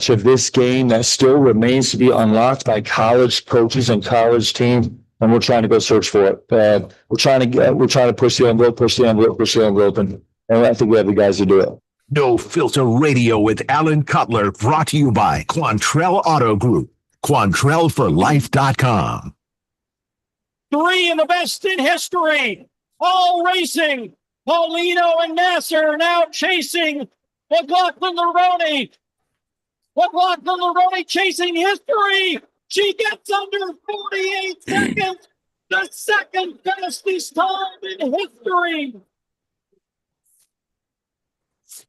of this game that still remains to be unlocked by college coaches and college teams, and we're trying to go search for it. We're trying to push the envelope, and I think we have the guys to do it. No Filter Radio with Alan Cutler, brought to you by Quantrell Auto Group. QuantrellForLife.com. Three of the best in history, all racing. Paulino and Nasser now chasing McLaughlin Leone. McLaughlin Leone chasing history. She gets under 48 seconds. The second fastest time in history.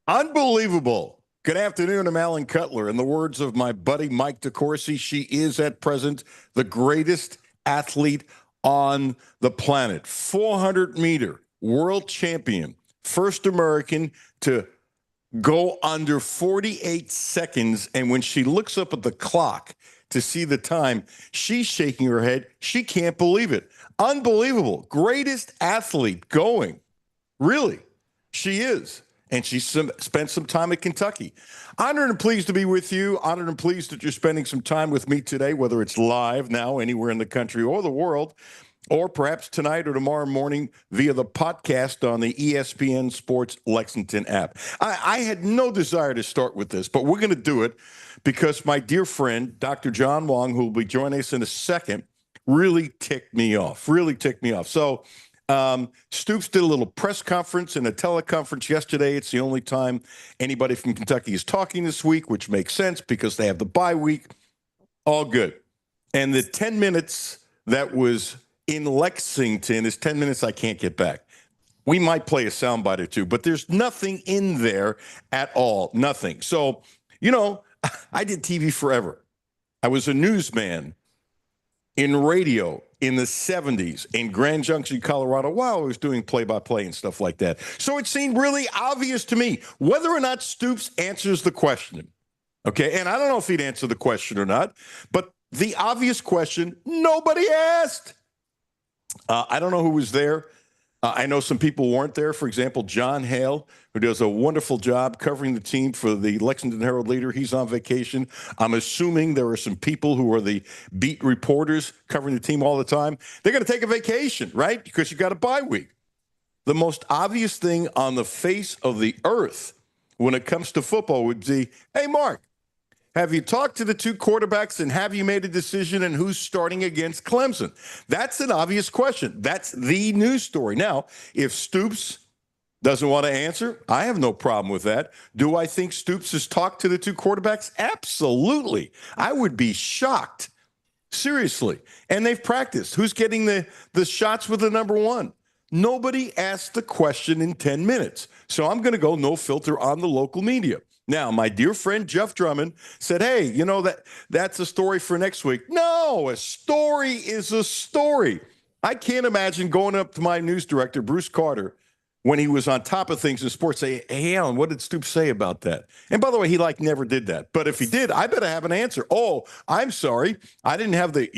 Unbelievable. Good afternoon. I'm Alan Cutler. In the words of my buddy Mike DeCourcy, she is at present the greatest athlete on the planet. 400-meter world champion. First American to go under 48 seconds. And when she looks up at the clock to see the time, she's shaking her head. She can't believe it. Unbelievable. Greatest athlete going. Really, she is. And she spent some time at Kentucky. Honored and pleased to be with you. Honored and pleased that you're spending some time with me today, whether it's live now anywhere in the country or the world, or perhaps tonight or tomorrow morning via the podcast on the ESPN Sports Lexington app. I had no desire to start with this, but we're going to do it because my dear friend, Dr. John Wong, who will be joining us in a second, really ticked me off. So Stoops did a little press conference and a teleconference yesterday. It's the only time anybody from Kentucky is talking this week, which makes sense because they have the bye week. All good. And the 10 minutes that was in Lexington is 10 minutes I can't get back. We might play a soundbite or two, but there's nothing in there at all. Nothing. So, I did TV forever. I was a newsman in radio in the 70s in Grand Junction, Colorado, while I was doing play-by-play and stuff like that. So it seemed really obvious to me whether or not Stoops answers the question. Okay, and I don't know if he'd answer the question or not, but the obvious question, nobody asked. I don't know who was there. I know some people weren't there. For example, John Hale, who does a wonderful job covering the team for the Lexington Herald-Leader. He's on vacation. I'm assuming there are some people who are the beat reporters covering the team all the time. They're going to take a vacation, right? Because you got a bye week. The most obvious thing on the face of the earth when it comes to football would be, hey, Mark, have you talked to the two quarterbacks and have you made a decision on who's starting against Clemson? That's an obvious question. That's the news story. Now, if Stoops doesn't want to answer, I have no problem with that. Do I think Stoops has talked to the two quarterbacks? Absolutely. I would be shocked. Seriously. And they've practiced. Who's getting the shots with the number one? Nobody asked the question in 10 minutes. So I'm going to go no filter on the local media. Now, my dear friend Jeff Drummond said, hey, that's a story for next week. No, a story is a story. I can't imagine going up to my news director, Bruce Carter, when he was on top of things in sports, say, hey, Alan, what did Stoops say about that? And by the way, he never did that. But if he did, I better have an answer. Oh, I'm sorry. I didn't have the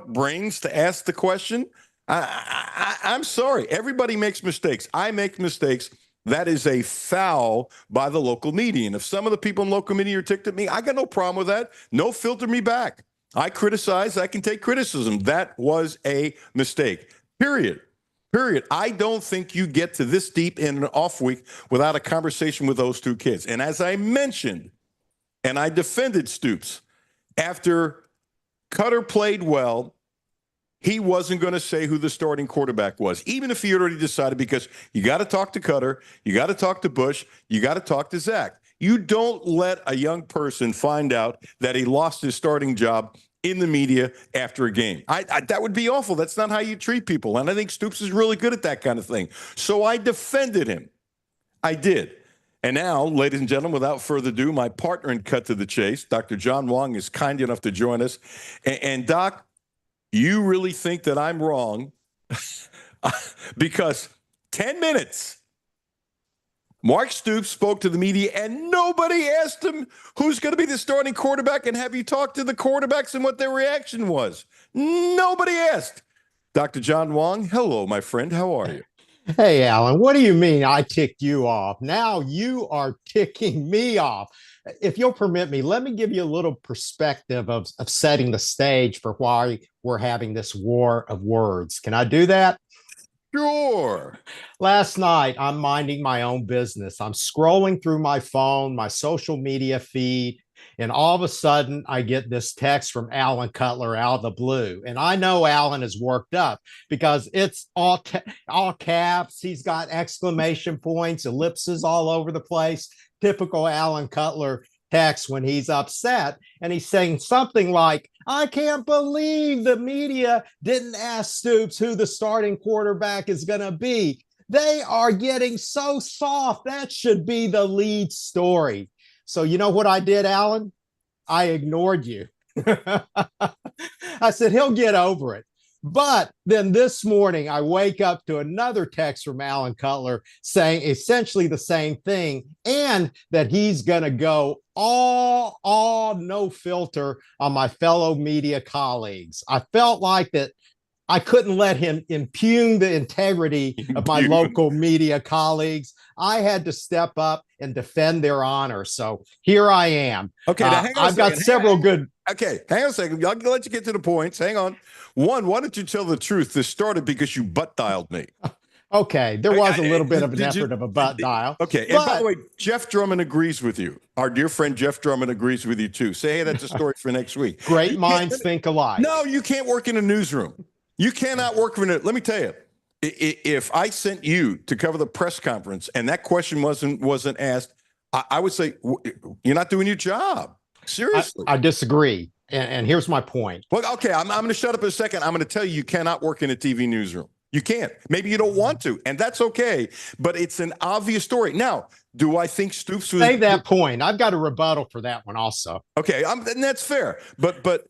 brains to ask the question. I'm sorry. Everybody makes mistakes. I make mistakes. That is a foul by the local media. And if some of the people in local media are ticked at me, I got no problem with that. No filter me back. I criticize. I can take criticism. That was a mistake. Period. I don't think you get to this deep in an off week without a conversation with those two kids. And as I mentioned, and I defended Stoops, after Cutter played well, he wasn't going to say who the starting quarterback was, even if he had already decided, because you got to talk to Cutter, you got to talk to Bush, you got to talk to Zach. You don't let a young person find out that he lost his starting job in the media after a game. That would be awful. That's not how you treat people. And I think Stoops is really good at that kind of thing. So I defended him. I did. And now, ladies and gentlemen, without further ado, my partner in Cut to the Chase, Dr. John Wong, is kind enough to join us. And Doc, you really think that I'm wrong because 10 minutes, Mark Stoops spoke to the media and nobody asked him who's going to be the starting quarterback and have you talked to the quarterbacks and what their reaction was. Nobody asked. Dr. John Wong, hello, my friend. How are you? Hey, Alan, what do you mean I ticked you off? Now you are ticking me off. If you'll permit me, let me give you a little perspective of setting the stage for why we're having this war of words. Can I do that? Sure. Last night, I'm minding my own business. I'm scrolling through my phone, my social media feed, and all of a sudden, I get this text from Alan Cutler out of the blue. And I know Alan is worked up because it's all caps. He's got exclamation points, ellipses all over the place. Typical Alan Cutler text when he's upset. And he's saying something like, I can't believe the media didn't ask Stoops who the starting quarterback is going to be. They are getting so soft. That should be the lead story. So, you know what I did, Alan? I ignored you. I said, he'll get over it. But then this morning, I wake up to another text from Alan Cutler saying essentially the same thing, and that he's going to go all no filter on my fellow media colleagues. I felt like that I couldn't let him impugn the integrity of my local media colleagues. I had to step up and defend their honor. So here I am. Okay, now hang on I've got several good. Okay, hang on a second. I'll let you get to the points. Hang on. One, why don't you tell the truth? This started because you butt dialed me. Okay, there was a little bit of an effort of a butt dial. Okay, and by the way, Jeff Drummond agrees with you. Our dear friend Jeff Drummond agrees with you too. Say, hey, that's a story for next week. Great minds think alike. No, you can't work in a newsroom. You cannot work in it. Let me tell you, if I sent you to cover the press conference and that question wasn't asked, I would say you're not doing your job. Seriously, I disagree, and here's my point. Well, okay, I'm going to shut up in a second. I'm going to tell you cannot work in a TV newsroom. You can't. Maybe you don't want to, and that's okay. But it's an obvious story. Now, do I think Stoops was Say that point? I've got a rebuttal for that one also. Okay, and that's fair. But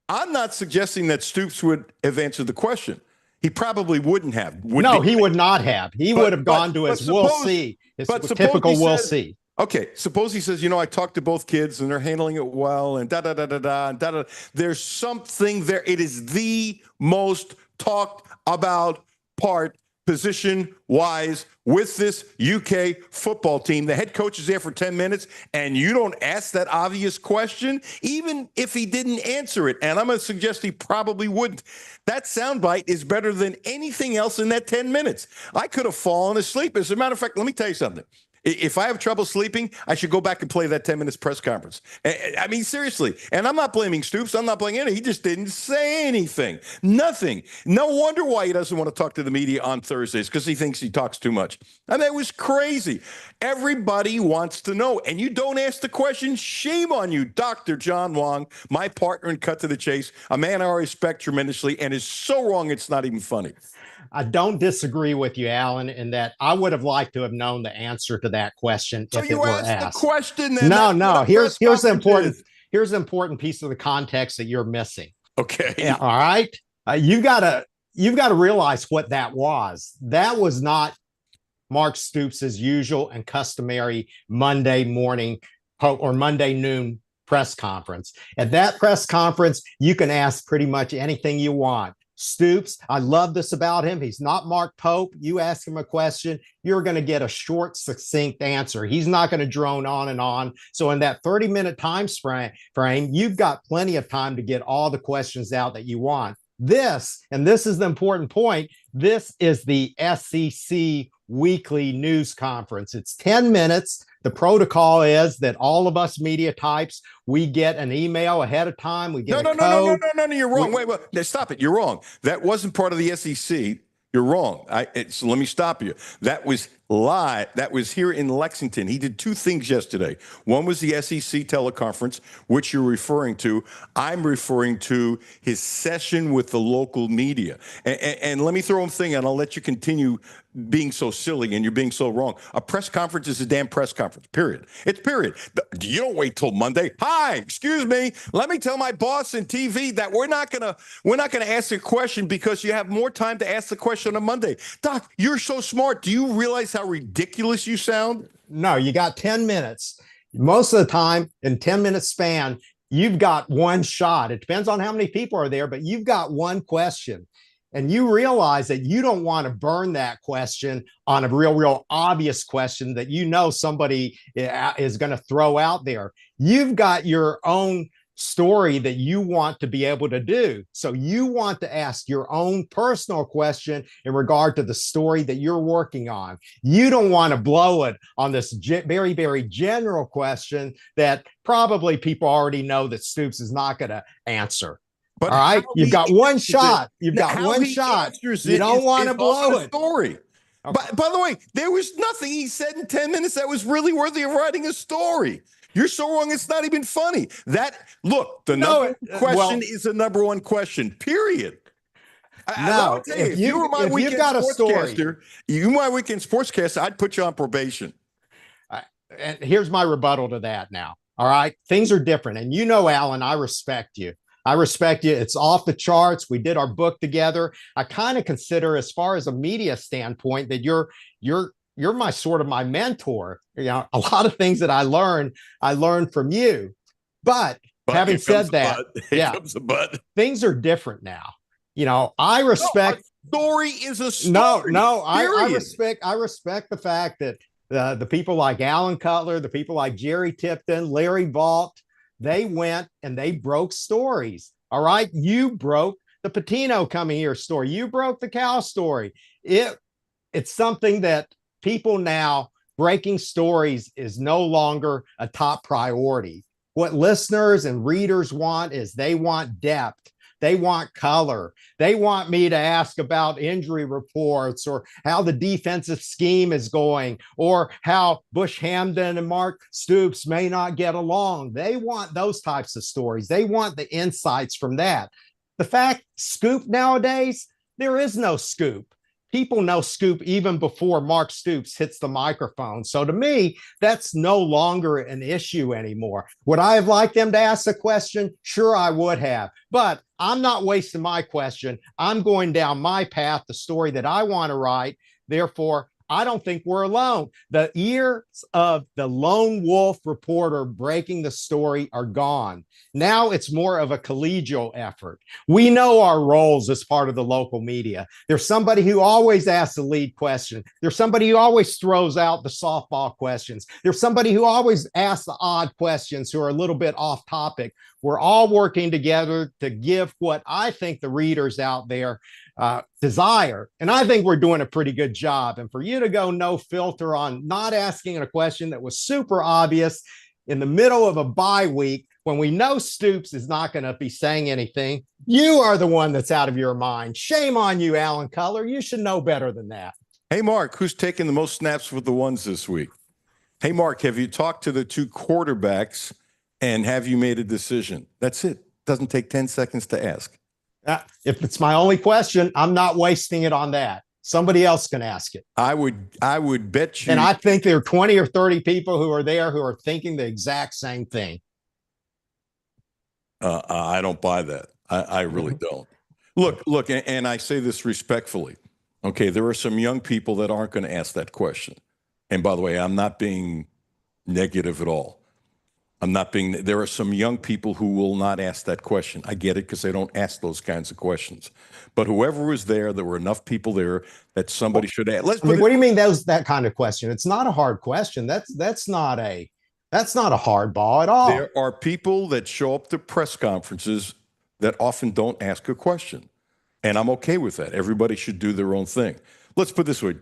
I'm not suggesting that Stoops would have answered the question. He probably wouldn't have. He would not have. He would have gone to his we'll see. His typical we'll see. Okay, suppose he says, I talked to both kids and they're handling it well and da-da-da-da-da. There's something there. It is the most talked about part position-wise with this UK football team. The head coach is there for 10 minutes, and you don't ask that obvious question, even if he didn't answer it. And I'm going to suggest he probably wouldn't. That soundbite is better than anything else in that 10 minutes. I could have fallen asleep. As a matter of fact, let me tell you something. If I have trouble sleeping, I should go back and play that 10 minutes press conference. I mean, seriously. And I'm not blaming Stoops. I'm not blaming anything. He just didn't say anything. Nothing. No wonder why he doesn't want to talk to the media on Thursdays, because he thinks he talks too much. And that was crazy. Everybody wants to know. And you don't ask the question. Shame on you, Dr. John Wong, my partner in Cut to the Chase, a man I respect tremendously and is so wrong it's not even funny. I don't disagree with you, Alan, in that I would have liked to have known the answer to that question if it were asked. The question, then. No. Here's the important piece of the context that you're missing. Okay. Yeah, all right. You've got to realize what that was. That was not Mark Stoops' usual and customary Monday morning or Monday noon press conference. At that press conference, you can ask pretty much anything you want. Stoops, I love this about him. He's not Mark Pope. You ask him a question, you're going to get a short, succinct answer. He's not going to drone on and on. So in that 30-minute time frame, you've got plenty of time to get all the questions out that you want. This is the important point, this is the SEC weekly news conference. It's 10 minutes. The protocol is that all of us media types, we get an email ahead of time. We get No, you're wrong. Wait, stop it. You're wrong. That wasn't part of the SEC. You're wrong. So let me stop you. That was live. That was here in Lexington. He did two things yesterday. One was the SEC teleconference, which you're referring to. I'm referring to his session with the local media. And let me throw a thing, and I'll let you continue being so silly and you're being so wrong. A press conference is a damn press conference, period. It's period. You don't wait till Monday. Hi, excuse me. Let me tell my boss in TV that we're not gonna ask a question because you have more time to ask the question on Monday. Doc, you're so smart. Do you realize how ridiculous you sound? No, you got 10 minutes. Most of the time, in 10-minute span, you've got one shot. It depends on how many people are there, but you've got one question. and you realize that you don't want to burn that question on a real obvious question that you know somebody is going to throw out there. You've got your own story that you want to be able to do. So you want to ask your own personal question in regard to the story that you're working on. You don't want to blow it on this very general question that probably people already know that Stoops is not going to answer. But all right, you've got one shot. You've got one shot. You don't want to blow it. Story. Okay. By the way, there was nothing he said in 10 minutes that was really worthy of writing a story. You're so wrong. It's not even funny. The number one question is the number one question, period. No, if you were my weekend sportscaster, I'd put you on probation. And here's my rebuttal to that now. All right. Things are different. And you know, Alan, I respect you. I respect you. It's off the charts. We did our book together. I kind of consider, as far as a media standpoint, that you're my mentor. You know, a lot of things that I learned from you. But having said that, things are different now. You know, I respect. A story is a story. I respect the fact that the people like Alan Cutler, the people like Jerry Tipton, Larry Vaught, they went and they broke stories. All right. You broke the Patino coming here story. You broke the cow story. It's something that people now, breaking stories is no longer a top priority. What listeners and readers want is they want depth. They want color. They want me to ask about injury reports or how the defensive scheme is going or how Bush Hamdan and Mark Stoops may not get along. They want those types of stories. They want the insights from that. The fact, scoop nowadays, there is no scoop. People know scoop even before Mark Stoops hits the microphone. So to me, that's no longer an issue anymore. Would I have liked them to ask a question? Sure, I would have. But I'm not wasting my question. I'm going down my path, the story that I want to write. Therefore, I don't think we're alone. The years of the lone wolf reporter breaking the story are gone. Now it's more of a collegial effort. We know our roles as part of the local media. There's somebody who always asks the lead question. There's somebody who always throws out the softball questions. There's somebody who always asks the odd questions who are a little bit off topic. We're all working together to give what I think the readers out there desire. And I think we're doing a pretty good job. And for you to go no filter on not asking a question that was super obvious in the middle of a bye week, when we know Stoops is not going to be saying anything, you are the one that's out of your mind. Shame on you, Alan Cutler. You should know better than that. Hey, Mark, who's taking the most snaps with the ones this week? Hey, Mark, have you talked to the two quarterbacks and have you made a decision? That's it. Doesn't take 10 seconds to ask. If it's my only question, I'm not wasting it on that. Somebody else can ask it. I would bet you. And I think there are 20 or 30 people who are there who are thinking the exact same thing. I don't buy that. I really don't. Look, and I say this respectfully. Okay, there are some young people that aren't going to ask that question. And by the way, I'm not being negative at all. There are some young people who will not ask that question. I get it because they don't ask those kinds of questions. But whoever was there were enough people there that somebody should ask. What do you mean that kind of question? It's not a hard question. That's not a hard ball at all. There are people that show up to press conferences that often don't ask a question. And I'm okay with that. Everybody should do their own thing. Let's put it this way.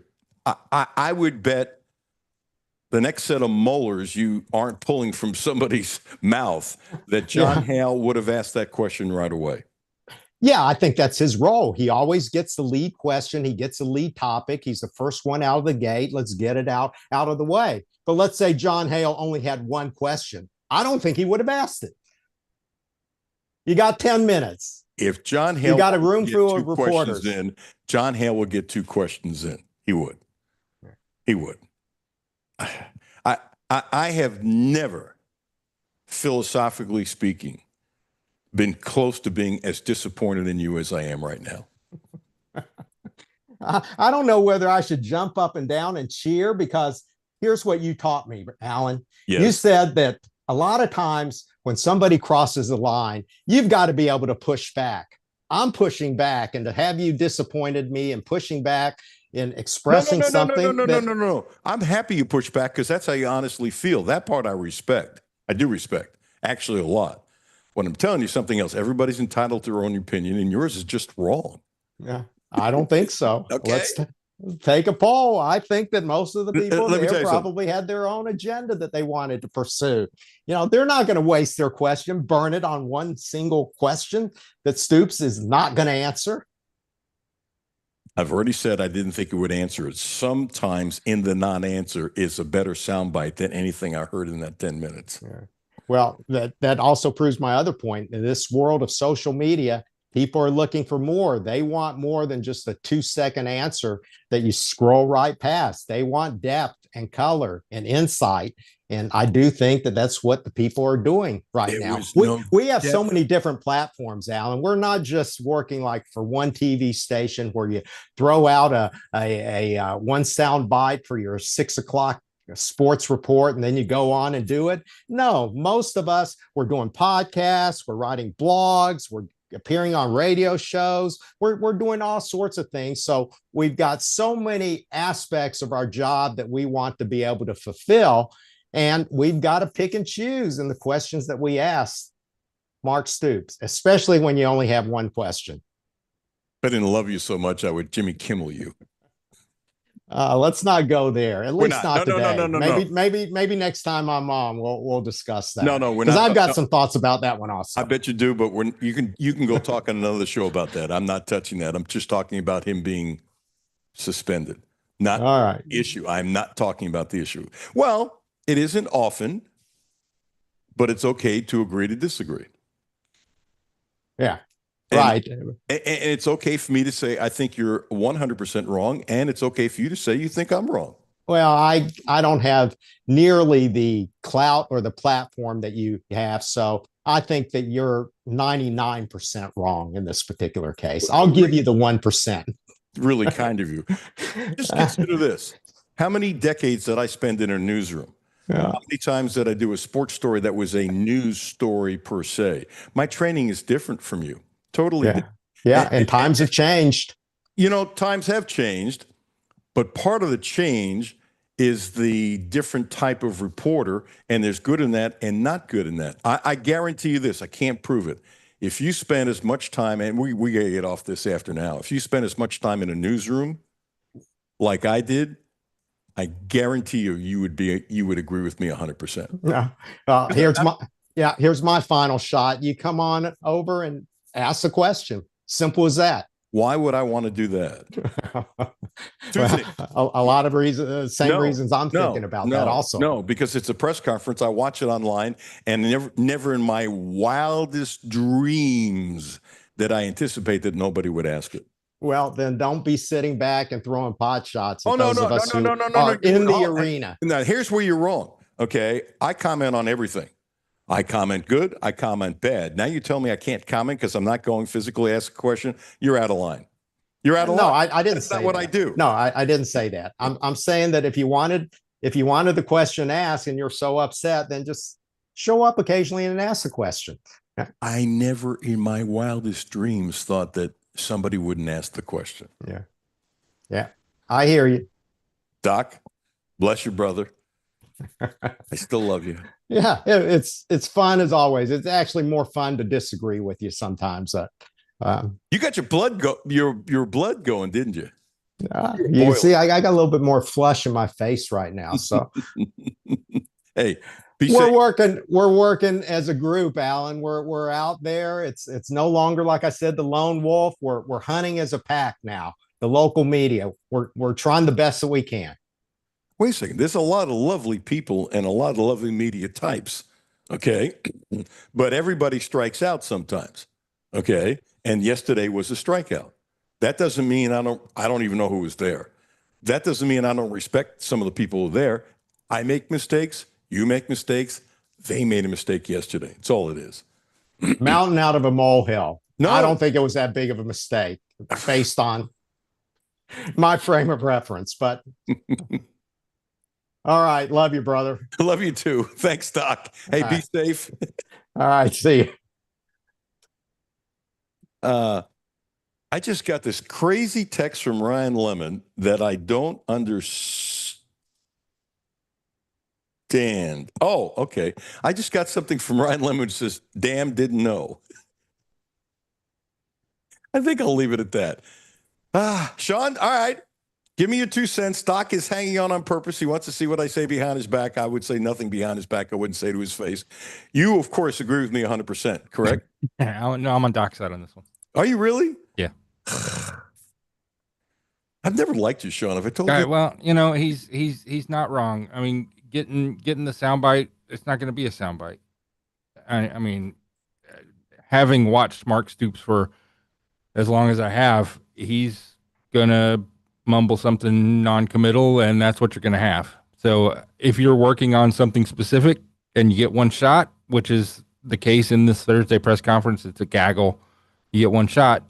I would bet the next set of molars you aren't pulling from somebody's mouth that John Hale would have asked that question right away. Yeah, I think that's his role. He always gets the lead question. He gets the lead topic. He's the first one out of the gate. Let's get it out of the way. But let's say John Hale only had one question. I don't think he would have asked it. You got 10 minutes. If John Hale got a room full of reporters in, John Hale would get 2 questions in. He would. He would. I have never, philosophically speaking, been close to being as disappointed in you as I am right now. I don't know whether I should jump up and down and cheer, because here's what you taught me, Alan. Yes. You said that a lot of times when somebody crosses the line, you've got to be able to push back. I'm pushing back, and to have you disappointed me and pushing back in No, expressing something that no. I'm happy you push back because that's how you honestly feel. That part I respect. I do respect, actually, a lot. When I'm telling you something else, everybody's entitled to their own opinion, and yours is just wrong. yeah, I don't think so. Okay. Let's take a poll. I think that most of the people Let me tell there you something. probably had their own agenda that they wanted to pursue. They're not going to waste their question, burn it on one single question that Stoops is not going to answer. I've already said I didn't think it would answer it. Sometimes in the non-answer is a better soundbite than anything I heard in that 10 minutes. Yeah. Well, that also proves my other point. In this world of social media, people are looking for more. They want more than just a 2-second answer that you scroll right past. They want depth and color and insight. And I do think that that's what the people are doing right now. We have so many different platforms, Alan. We're not just working like for one TV station where you throw out a one sound bite for your 6 o'clock sports report and then you go on and do it. No, most of us, we're doing podcasts, we're writing blogs, we're appearing on radio shows, we're doing all sorts of things. So we've got so many aspects of our job that we want to be able to fulfill, and we've got to pick and choose in the questions that we ask Mark Stoops, especially when you only have one question. I didn't love you so much, I would Jimmy Kimmel you. Let's not go there. At least not today. No. Maybe next time I'm on, we'll discuss that. No, we're because not. I've got some thoughts about that one also. I bet you do, but you can go talk on another show about that. I'm not touching that. I'm just talking about him being suspended, not all right. issue. I'm not talking about the issue. Well, it isn't often, but it's okay to agree to disagree. Yeah. Right. And it's okay for me to say, I think you're 100% wrong. And it's okay for you to say you think I'm wrong. Well, I don't have nearly the clout or the platform that you have. So I think that you're 99% wrong in this particular case. I'll give you the 1%. Really kind of you. Just consider this. How many decades did I spend in a newsroom? Yeah. How many times did I do a sports story that was a news story per se? My training is different from you. Totally. Yeah. Yeah. And times have changed. Times have changed, but part of the change is the different type of reporter, and there's good in that and not good in that. I guarantee you this, I can't prove it. If you spend as much time, and we gotta get off this after now, if you spend as much time in a newsroom like I did, I guarantee you would agree with me 100%. Yeah. Here's my final shot. You come on over and ask a question. Simple as that. Why would I want to do that? A lot of reasons, reasons I'm thinking about that also. No, because it's a press conference. I watch it online, and never in my wildest dreams did I anticipate that nobody would ask it. Well, then don't be sitting back and throwing pot shots at in the arena. Now, here's where you're wrong. Okay, I comment on everything. I comment good. I comment bad. Now you tell me I can't comment because I'm not going physically ask a question. You're out of line. You're out of line. No, I didn't say that's not what I do. No, I didn't say that. I'm saying that if you wanted the question asked and you're so upset, then just show up occasionally and ask the question. I never in my wildest dreams thought that somebody wouldn't ask the question. Yeah. Yeah. I hear you. Doc, bless your brother. I still love you. Yeah, it's fun as always. It's actually more fun to disagree with you sometimes. You got your blood going, didn't you? You see, I got a little bit more flush in my face right now. So, hey, we're working as a group, Alan. We're out there. It's no longer, like I said, the lone wolf. We're hunting as a pack now. The local media. We're trying the best that we can. Wait a second. There's a lot of lovely people and a lot of lovely media types. Okay. But everybody strikes out sometimes. Okay. And yesterday was a strikeout. That doesn't mean I don't even know who was there. That doesn't mean I don't respect some of the people who are there. I make mistakes. You make mistakes. They made a mistake yesterday. That's all it is. Mountain out of a molehill. No, I don't think it was that big of a mistake based on my frame of reference, but all right. Love you, brother. Love you too. Thanks, Doc. Hey, be safe. All right. See you. I just got this crazy text from Ryan Lemon that I don't understand. Oh, okay. I just got something from Ryan Lemon that says, damn, didn't know. I think I'll leave it at that. Sean, all right. Give me your 2 cents. Doc is hanging on purpose. He wants to see what I say behind his back. I would say nothing behind his back. I wouldn't say to his face. You, of course, agree with me 100%, correct? No, I'm on Doc's side on this one. Are you really? Yeah. I've never liked you, Sean. If I told All right, you. well, he's not wrong. I mean, getting the soundbite, it's not going to be a soundbite. I mean, having watched Mark Stoops for as long as I have, he's gonna mumble something non-committal, and that's what you're gonna have. So if you're working on something specific and you get one shot, which is the case in this Thursday press conference, it's a gaggle. You get one shot,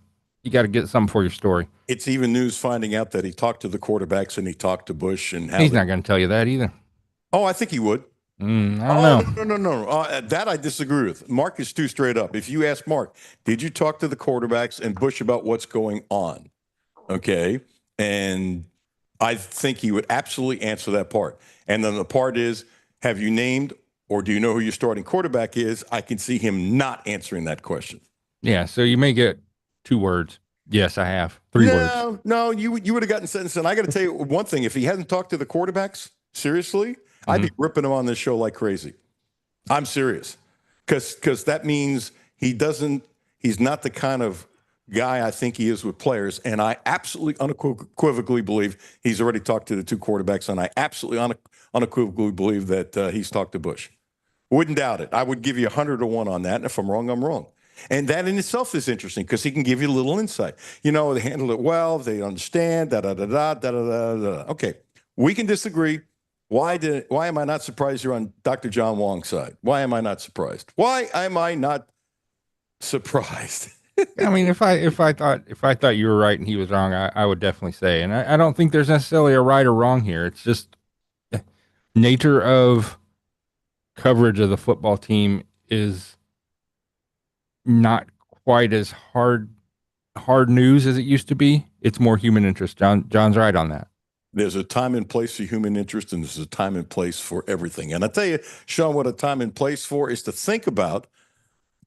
you got to get something for your story. It's even news finding out that he talked to the quarterbacks and he talked to Bush and how He's not going to tell you that either. Oh, I think he would. I don't know. No. That I disagree with. Mark is too straight up. If you ask Mark, did you talk to the quarterbacks and Bush about what's going on? Okay. And I think he would absolutely answer that part. And then the part is, have you named or do you know who your starting quarterback is? I can see him not answering that question. Yeah. So you may get 2 words. Yes, I have 3 words. No, you would have gotten sentenced. And I got to tell you one thing. If he hadn't talked to the quarterbacks, seriously, I'd be ripping him on this show like crazy. I'm serious. Because that means he's not the kind of guy I think he is with players. And I absolutely unequivocally believe he's already talked to the 2 quarterbacks. And I absolutely unequivocally believe that he's talked to Bush. Wouldn't doubt it. I would give you 100 to 1 on that. And if I'm wrong, I'm wrong. And that in itself is interesting because he can give you a little insight. You know, they handle it well. They understand. Okay, we can disagree. Why am I not surprised you're on Dr. John Wong's side? Why am I not surprised? Why am I not surprised? I mean, if I thought you were right and he was wrong, I would definitely say. And I don't think there's necessarily a right or wrong here. It's just nature of coverage of the football team is not quite as hard news as it used to be. It's more human interest. John's right on that. There's a time and place for human interest, and there's a time and place for everything. And I tell you, Sean, what a time and place for is to think about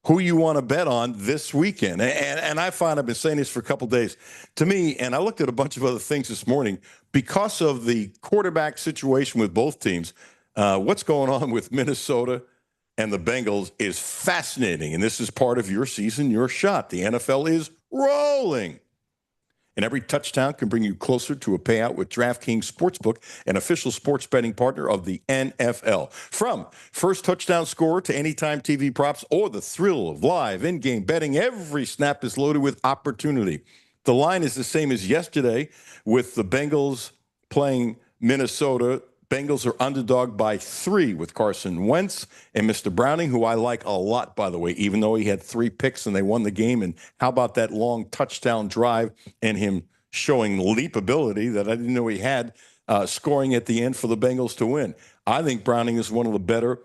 who you want to bet on this weekend. And I find I've been saying this for a couple of days. To me, and I looked at a bunch of other things this morning, because of the quarterback situation with both teams, what's going on with Minnesota and the Bengals is fascinating. And this is part of your season, your shot. The NFL is rolling. And every touchdown can bring you closer to a payout with DraftKings Sportsbook, an official sports betting partner of the NFL. From first touchdown scorer to anytime TV props or the thrill of live in-game betting, every snap is loaded with opportunity. The line is the same as yesterday with the Bengals playing Minnesota. Bengals are underdog by 3 with Carson Wentz and Mr. Browning, who I like a lot, by the way, even though he had 3 picks and they won the game. And how about that long touchdown drive and him showing leap ability that I didn't know he had, scoring at the end for the Bengals to win. I think Browning is one of the better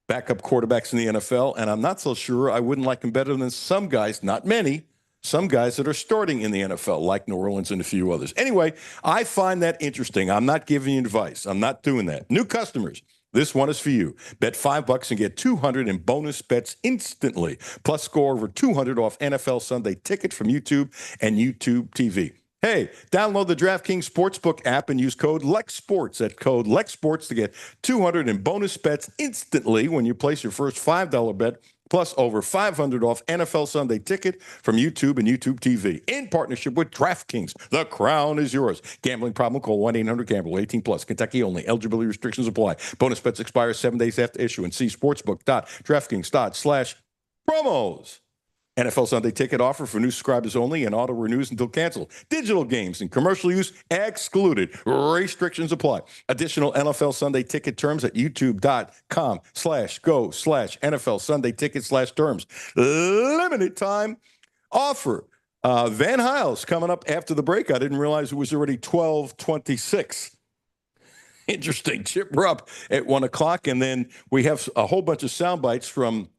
backup quarterbacks in the NFL, and I'm not so sure I wouldn't like him better than some guys, not many, some guys that are starting in the NFL, like New Orleans and a few others. Anyway, I find that interesting. I'm not giving you advice. I'm not doing that. New customers, this one is for you. Bet $5 and get 200 in bonus bets instantly. Plus, score over 200 off NFL Sunday Ticket from YouTube and YouTube TV. Hey, download the DraftKings Sportsbook app and use code LEXSports at code LEXSports to get 200 in bonus bets instantly when you place your first $5 bet. Plus over 500 off NFL Sunday Ticket from YouTube and YouTube TV. In partnership with DraftKings, the crown is yours. Gambling problem, call 1-800-GAMBLE, 18+. Kentucky only. Eligibility restrictions apply. Bonus bets expire 7 days after issuance. See sportsbook.draftkings.com/promos. NFL Sunday Ticket offer for new subscribers only and auto renews until canceled. Digital games and commercial use excluded. Restrictions apply. Additional NFL Sunday Ticket terms at youtube.com/go/NFL Sunday Ticket/terms. Limited time offer. Van Hiles coming up after the break. I didn't realize it was already 12:26. Interesting. Chip Rupp at 1 o'clock. And then we have a whole bunch of sound bites from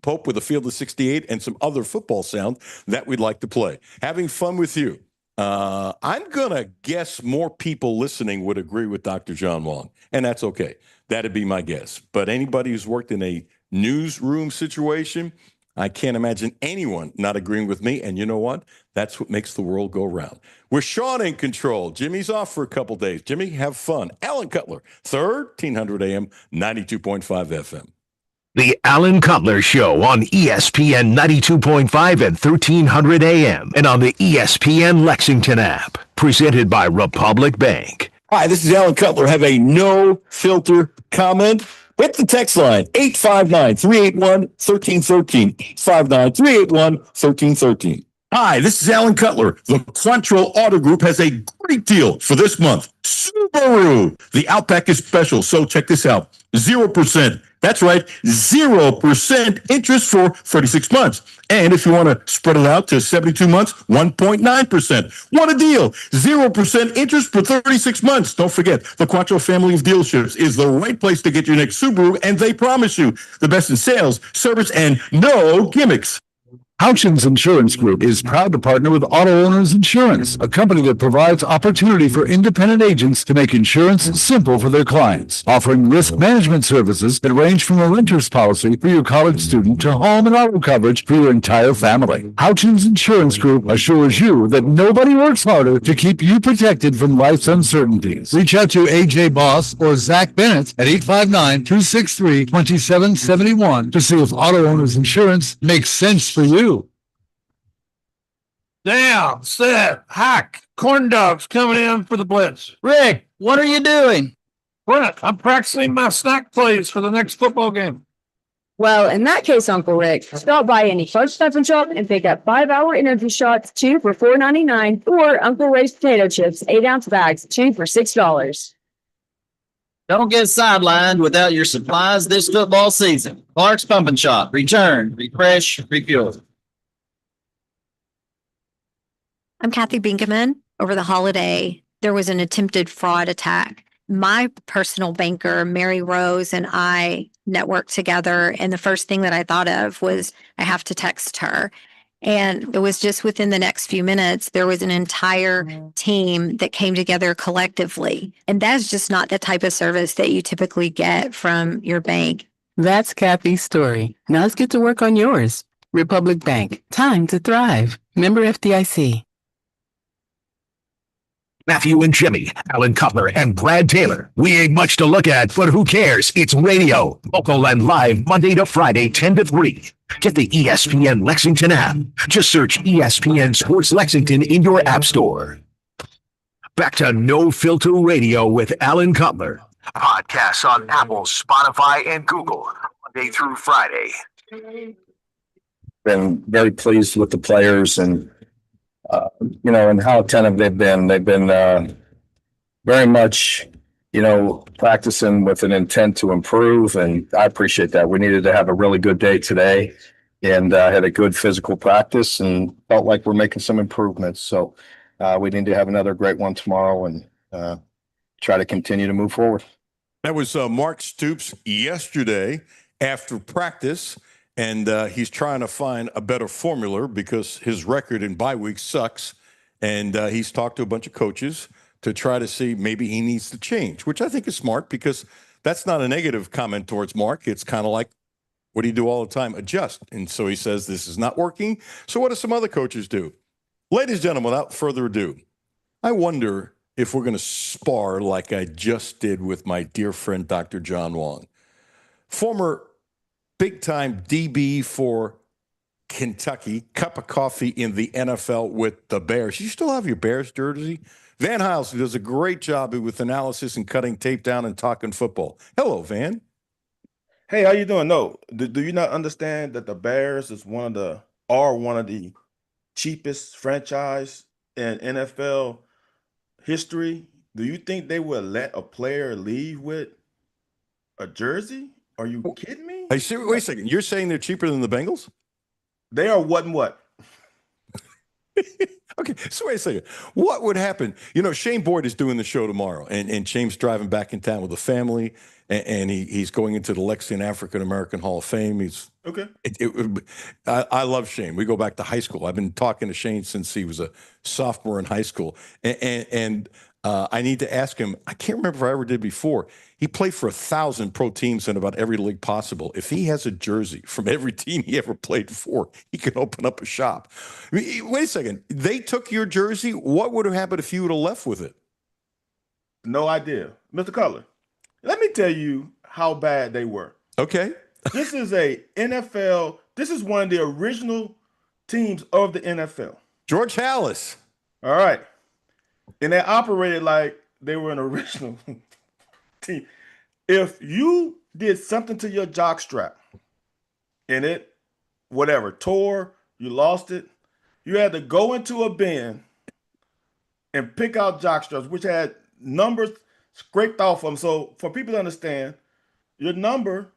Pope with a field of 68 and some other football sound that we'd like to play. Having fun with you. I'm going to guess more people listening would agree with Dr. John Wong, and that's okay. That'd be my guess. But anybody who's worked in a newsroom situation, I can't imagine anyone not agreeing with me. And you know what? That's what makes the world go round. With Sean in control, Jimmy's off for a couple days. Jimmy, have fun. Alan Cutler, 1300 AM, 92.5 FM. The Alan Cutler Show on ESPN 92.5 and 1300 AM and on the ESPN Lexington app. Presented by Republic Bank. Hi, this is Alan Cutler. Have a no-filter comment? Hit the text line, 859-381-1313. 859-381-1313. Hi, this is Alan Cutler. The Quantrill Auto Group has a great deal for this month. Subaru. The Outback is special, so check this out. 0%. That's right, 0% interest for 36 months. And if you want to spread it out to 72 months, 1.9%. What a deal. 0% interest for 36 months. Don't forget, the Quantrill family of dealerships is the right place to get your next Subaru, and they promise you the best in sales, service, and no gimmicks. Houchins Insurance Group is proud to partner with Auto Owners Insurance, a company that provides opportunity for independent agents to make insurance simple for their clients, offering risk management services that range from a renter's policy for your college student to home and auto coverage for your entire family. Houchins Insurance Group assures you that nobody works harder to keep you protected from life's uncertainties. Reach out to AJ Boss or Zach Bennett at 859-263-2771 to see if Auto Owners Insurance makes sense for you. Down, set, hack, corn dogs coming in for the blitz. Rick, what are you doing? Brent, I'm practicing my snack plays for the next football game. Well, in that case, Uncle Rick, stop by any Fudge Stop and Shop and pick up 5-hour energy shots, 2 for $4.99, or Uncle Ray's potato chips, 8-ounce bags, 2 for $6. Don't get sidelined without your supplies this football season. Clark's Pump and Shop. Return, refresh, refuel. I'm Kathy Bingaman. Over the holiday, there was an attempted fraud attack. My personal banker, Mary Rose, and I networked together. And the first thing that I thought of was I have to text her. And it was just within the next few minutes, there was an entire team that came together collectively. And that's just not the type of service that you typically get from your bank. That's Kathy's story. Now let's get to work on yours. Republic Bank. Time to thrive. Member FDIC. Matthew and Jimmy, Alan Cutler, and Brad Taylor. We ain't much to look at, but who cares? It's radio, local and live, Monday to Friday, 10 to 3. Get the ESPN Lexington app. Just search ESPN Sports Lexington in your app store. Back to No Filter Radio with Alan Cutler. Podcasts on Apple, Spotify, and Google, Monday through Friday. Been very pleased with the players and and how attentive they've been. They've been very much, practicing with an intent to improve, and I appreciate that. We needed to have a really good day today and had a good physical practice and felt like we're making some improvements. So we need to have another great one tomorrow and try to continue to move forward. That was Mark Stoops yesterday after practice. And he's trying to find a better formula because his record in bye week sucks. And he's talked to a bunch of coaches to try to see maybe he needs to change, which I think is smart because that's not a negative comment towards Mark. It's kind of like, what do you do all the time? Adjust. And so he says, this is not working. So what do some other coaches do? Ladies and gentlemen, without further ado, I wonder if we're going to spar like I just did with my dear friend, Dr. John Wong, former big-time DB for Kentucky, cup of coffee in the NFL with the Bears. You still have your Bears jersey? Van Hiles, who does a great job with analysis and cutting tape down and talking football. Hello, Van. Hey, how you doing? No, do you not understand that the Bears is one of the cheapest franchise in NFL history? Do you think they would let a player leave with a jersey? Are you kidding me? Hey, wait a second. You're saying they're cheaper than the Bengals? They are what and what? Okay, so wait a second. What would happen? You know, Shane Boyd is doing the show tomorrow, and Shane's driving back in town with the family, and he's going into the Lexington African American Hall of Fame. He's Okay. I love Shane. We go back to high school. I've been talking to Shane since he was a sophomore in high school, and I need to ask him. I can't remember if I ever did before. He played for 1,000 pro teams in about every league possible. If he has a jersey from every team he ever played for, he can open up a shop. I mean, wait a second. They took your jersey. What would have happened if you would have left with it? No idea. Mr. Cutler, let me tell you how bad they were. Okay. This is a NFL. This is one of the original teams of the NFL. George Halas. All right. And they operated like they were an original team. If you did something to your jock strap and it, whatever, tore, you lost it, you had to go into a bin and pick out jock straps, which had numbers scraped off them. So for people to understand, your number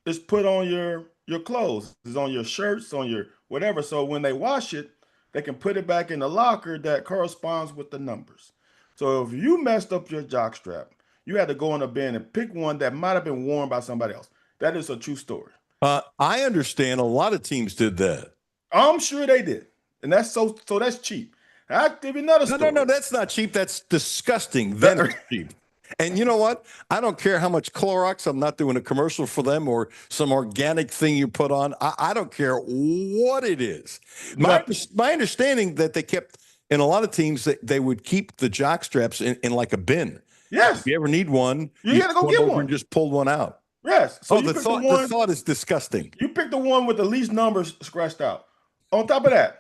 is put on your clothes. It's on your shirts, on your whatever. So when they wash it, they can put it back in the locker that corresponds with the numbers. So if you messed up your jock strap, you had to go in a bin and pick one that might have been worn by somebody else. That is a true story. I understand a lot of teams did that. I'm sure they did. And that's so that's cheap. I'll give you another story. No, that's not cheap. That's disgusting. Then it's cheap. And you know what? I don't care how much Clorox. I'm not doing a commercial for them or some organic thing you put on. I don't care what it is. My understanding that they kept, in a lot of teams, that they would keep the jock straps in like a bin. Yes. If you ever need one, you got to go get one. And just pull one out. Yes. So the thought is disgusting. You picked the one with the least numbers scratched out. On top of that,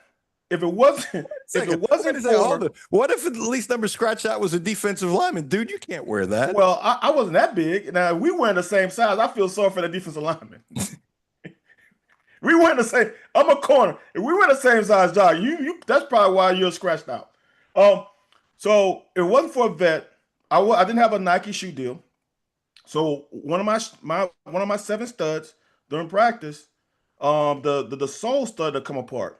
if it wasn't what if the least number scratched out was a defensive lineman? Dude, you can't wear that. Well, I wasn't that big. Now, we weren't the same size. I feel sorry for the defensive lineman. We weren't the same. I'm a corner. If we were the same size, John, you that's probably why you're scratched out. So it wasn't for a vet. I didn't have a Nike shoe deal. So one of my 7 studs during practice, the sole stud to come apart.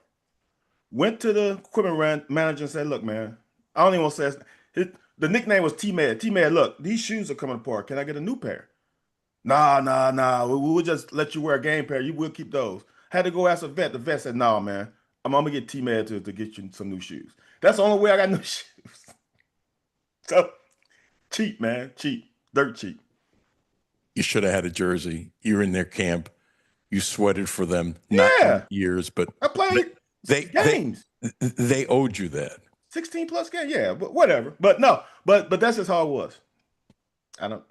Went to the equipment manager and said, "Look, man, I don't even want to say it. The nickname was T-Mad. T-Mad, look, these shoes are coming apart. Can I get a new pair?" Nah. We'll just let you wear a game pair. You will keep those. Had to go ask a vet. The vet said, "No, man, I'm gonna get T-Mad to get you some new shoes." That's the only way I got new shoes. So cheap, man, cheap, dirt cheap. You should have had a jersey. You're in their camp. You sweated for them. Not years, but I played. Games. They owed you that. 16 plus games, yeah, but whatever. But no, but that's just how it was. I don't.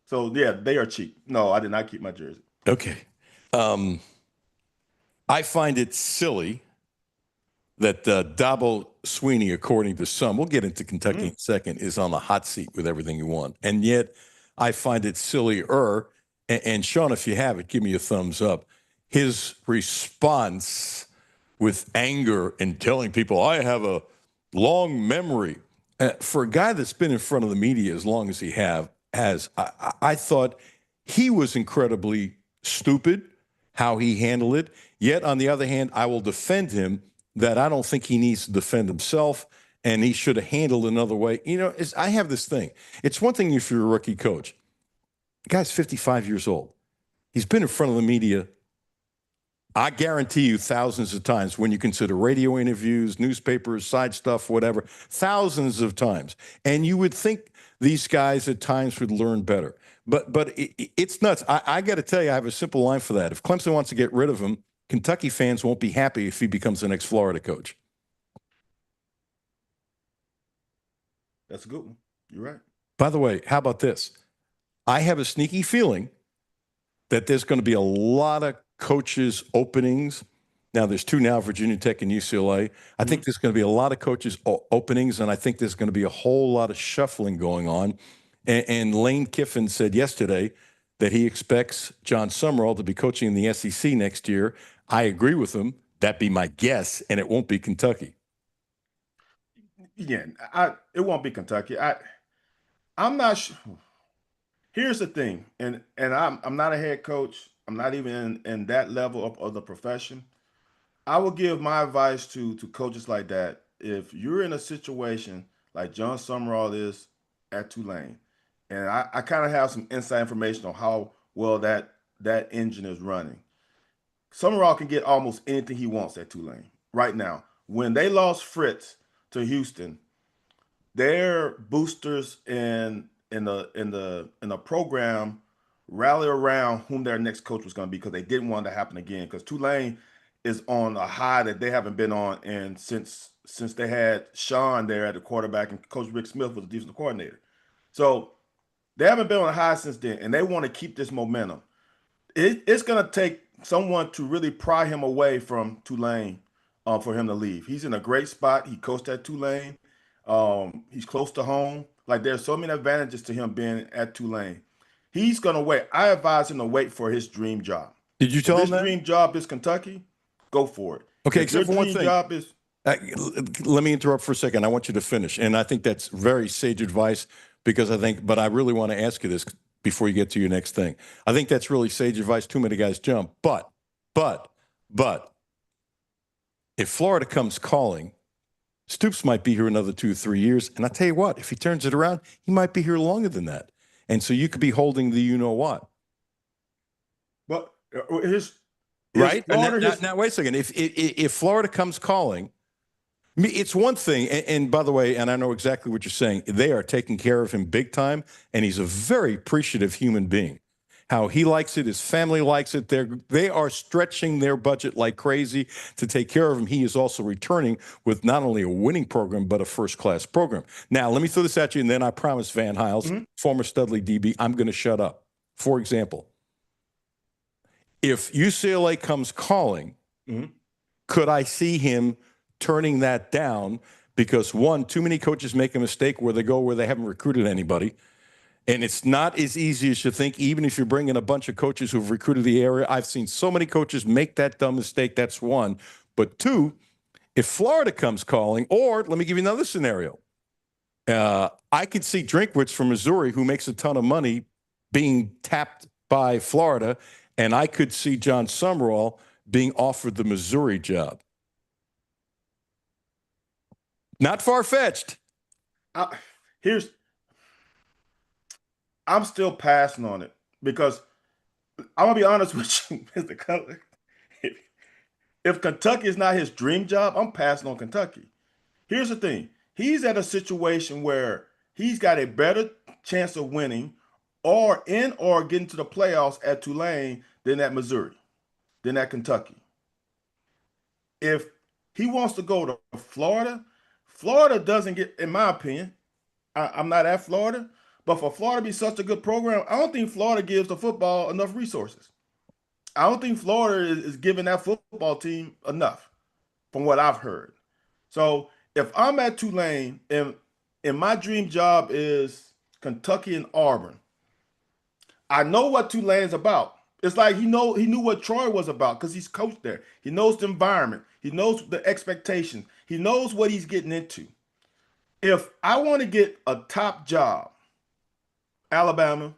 So yeah, they are cheap. No, I did not keep my jersey. Okay. I find it silly that Dabo Sweeney, according to some, we'll get into Kentucky in a second, is on the hot seat with everything you want. And yet I find it sillier. And Sean, if you have it, give me a thumbs up. His response with anger and telling people, I have a long memory. For a guy that's been in front of the media as long as he has, I thought he was incredibly stupid how he handled it. Yet, on the other hand, I will defend him that I don't think he needs to defend himself, and he should have handled it another way. You know, I have this thing. It's one thing if you're a rookie coach. The guy's 55 years old. He's been in front of the media, I guarantee you, thousands of times when you consider radio interviews, newspapers, side stuff, whatever, thousands of times. And you would think these guys at times would learn better. But it's nuts. I got to tell you, I have a simple line for that. If Clemson wants to get rid of him, Kentucky fans won't be happy if he becomes the next Florida coach. That's a good one. You're right. By the way, how about this? I have a sneaky feeling that there's going to be a lot of coaches openings. Now there's 2 now, Virginia Tech and UCLA. I think there's going to be a lot of coaches openings, and I think there's going to be a whole lot of shuffling going on. And Lane Kiffin said yesterday that he expects John Summerall to be coaching in the SEC next year. I agree with him. That'd be my guess, and it won't be Kentucky. Yeah, it won't be Kentucky. I'm not sure. Here's the thing, and I'm not a head coach. I'm not even in that level of the profession. I would give my advice to coaches like that. if you're in a situation like John Summerall is at Tulane, and I kind of have some inside information on how well that engine is running. Summerall can get almost anything he wants at Tulane right now. When they lost Fritz to Houston, their boosters in the program rally around whom their next coach was going to be because they didn't want it to happen again. Because Tulane is on a high that they haven't been on, and since they had Sean there at the quarterback and Coach Rick Smith was the defensive coordinator, so they haven't been on a high since then, and they want to keep this momentum. It's going to take someone to really pry him away from Tulane for him to leave. He's in a great spot. He coached at Tulane. He's close to home. Like there's so many advantages to him being at Tulane. He's going to wait. I advise him to wait for his dream job. Did you tell him that? His dream job is Kentucky. Go for it. Okay, if except for one thing. Job is, let me interrupt for a second. I want you to finish. And I think that's very sage advice because but I really want to ask you this before you get to your next thing. I think that's really sage advice. Too many guys jump. But, if Florida comes calling, Stoops might be here another 2 or 3 years. And I tell you what, if he turns it around, he might be here longer than that. And so you could be holding the you-know-what. But right? Now, wait a second. If Florida comes calling, it's one thing. And by the way, and I know exactly what you're saying, they are taking care of him big time. And he's a very appreciative human being. How he likes it, his family likes it. They are stretching their budget like crazy to take care of him. He is also returning with not only a winning program, but a first-class program. Now, let me throw this at you, and then I promise Van Hiles, former Studley DB, I'm going to shut up. For example, if UCLA comes calling, could I see him turning that down? Because one, too many coaches make a mistake where they haven't recruited anybody. And it's not as easy as you think, even if you bring in a bunch of coaches who've recruited the area. I've seen so many coaches make that dumb mistake. That's one. But two, if Florida comes calling, or let me give you another scenario. I could see Drinkwitz from Missouri, who makes a ton of money, being tapped by Florida. And I could see John Summerall being offered the Missouri job. Not far-fetched. I'm still passing on it because I'm going to be honest with you, Mr. Cutler. If Kentucky is not his dream job, I'm passing on Kentucky. Here's the thing. He's at a situation where he's got a better chance of winning or getting to the playoffs at Tulane than at Missouri, than at Kentucky. If he wants to go to Florida, Florida doesn't get, in my opinion, I'm not at Florida, but for Florida to be such a good program, I don't think Florida gives the football enough resources. I don't think Florida is giving that football team enough from what I've heard. So if I'm at Tulane and my dream job is Kentucky and Auburn, I know what Tulane's about. It's like he knew what Troy was about because he's coached there. He knows the environment. He knows the expectations. He knows what he's getting into. If I want to get a top job, Alabama,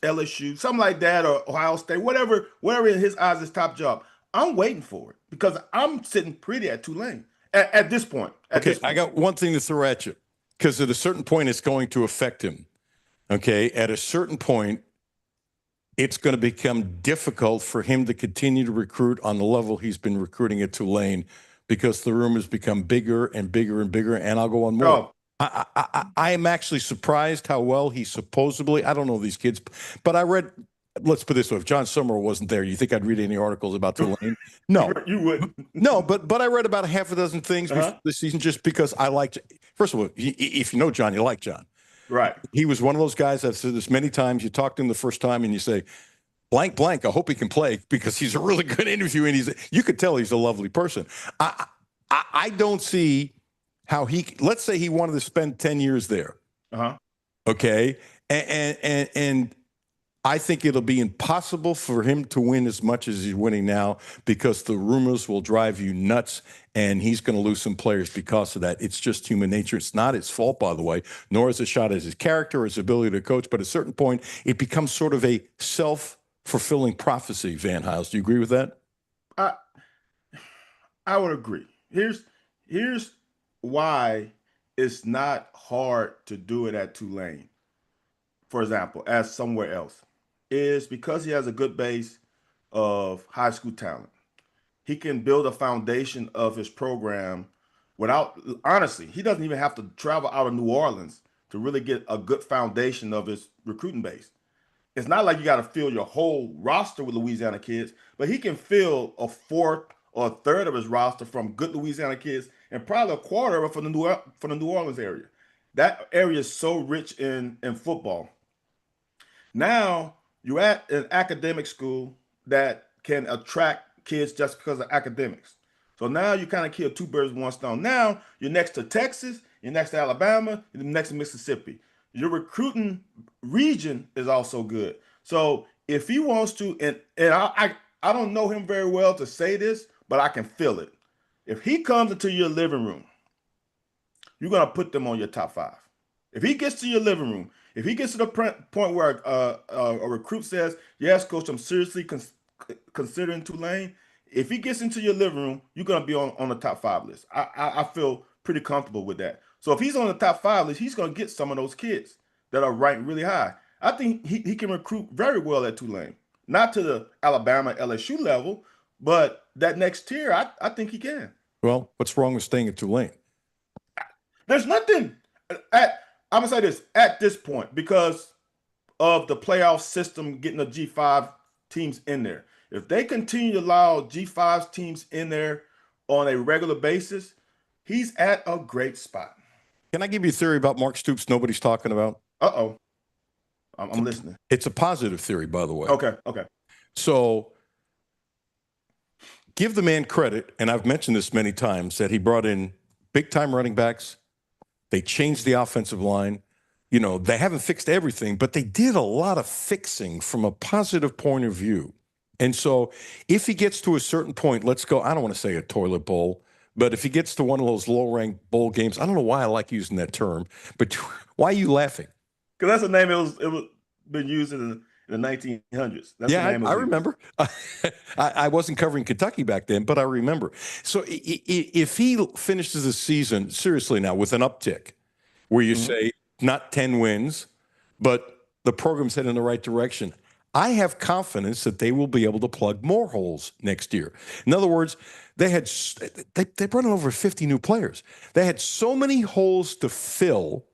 LSU, something like that, or Ohio State, whatever in his eyes is top job, I'm waiting for it because I'm sitting pretty at Tulane at this point. I got one thing to throw at you because at a certain point, it's going to affect him. Okay, at a certain point, it's going to become difficult for him to continue to recruit on the level he's been recruiting at Tulane because the rumors become bigger and bigger and bigger. And I'll go on more. Oh. I am actually surprised how well he supposedly, I don't know these kids, but I read, let's put it this way, if John Summerall wasn't there, you think I'd read any articles about Tulane? No. You wouldn't. No, but I read about a half a dozen things before this season just because I liked, first of all, if you know John, you like John. Right. He was one of those guys, I've said this many times, you talk to him the first time and you say, blank, blank, I hope he can play because he's a really good interview and you could tell he's a lovely person. I don't see how let's say he wanted to spend 10 years there. Okay. And I think it'll be impossible for him to win as much as he's winning now because the rumors will drive you nuts and he's going to lose some players because of that. It's just human nature. It's not his fault, by the way, nor is it shot at his character or his ability to coach. But at a certain point, it becomes sort of a self-fulfilling prophecy, Van Hiles. Do you agree with that? I would agree. Here's Here's why it's not hard to do it at Tulane, for example, as somewhere else, is because he has a good base of high school talent. He can build a foundation of his program without, honestly, he doesn't even have to travel out of New Orleans to really get a good foundation of his recruiting base. It's not like you got to fill your whole roster with Louisiana kids, but he can fill a fourth or a third of his roster from good Louisiana kids, and probably a quarter of it from the New Orleans area. That area is so rich in football. Now you're at an academic school that can attract kids just because of academics. So now you kind of kill two birds with one stone. Now you're next to Texas, you're next to Alabama, you're next to Mississippi. Your recruiting region is also good. So if he wants to, and I don't know him very well to say this, but I can feel it. If he comes into your living room, you're gonna put them on your top 5. If he gets to your living room, if he gets to the point where a recruit says, "Yes, coach, I'm seriously considering Tulane," if he gets into your living room, you're gonna be on the top 5 list. I feel pretty comfortable with that. So if he's on the top 5 list, he's gonna get some of those kids that are ranked really high. I think he can recruit very well at Tulane, not to the Alabama LSU level, but that next tier, I think he can. Well, what's wrong with staying at Tulane? There's nothing I'm gonna say this at this point because of the playoff system getting the G5 teams in there. If they continue to allow G5 teams in there on a regular basis, he's at a great spot. Can I give you a theory about Mark Stoops nobody's talking about? Uh-oh. I'm listening. It's a positive theory, by the way. Okay. So give the man credit, and I've mentioned this many times, that he brought in big-time running backs. They changed the offensive line. You know, they haven't fixed everything, but they did a lot of fixing from a positive point of view. And so if he gets to a certain point, let's go, I don't want to say a toilet bowl, but if he gets to one of those low-ranked bowl games, I don't know why I like using that term, but why are you laughing? Because that's a name it was been used in the 1900s. That's yeah, I remember. I wasn't covering Kentucky back then, but I remember. So if he finishes the season, seriously now, with an uptick, where you say not 10 wins, but the program's heading in the right direction, I have confidence that they will be able to plug more holes next year. In other words, they brought in over 50 new players. They had so many holes to fill.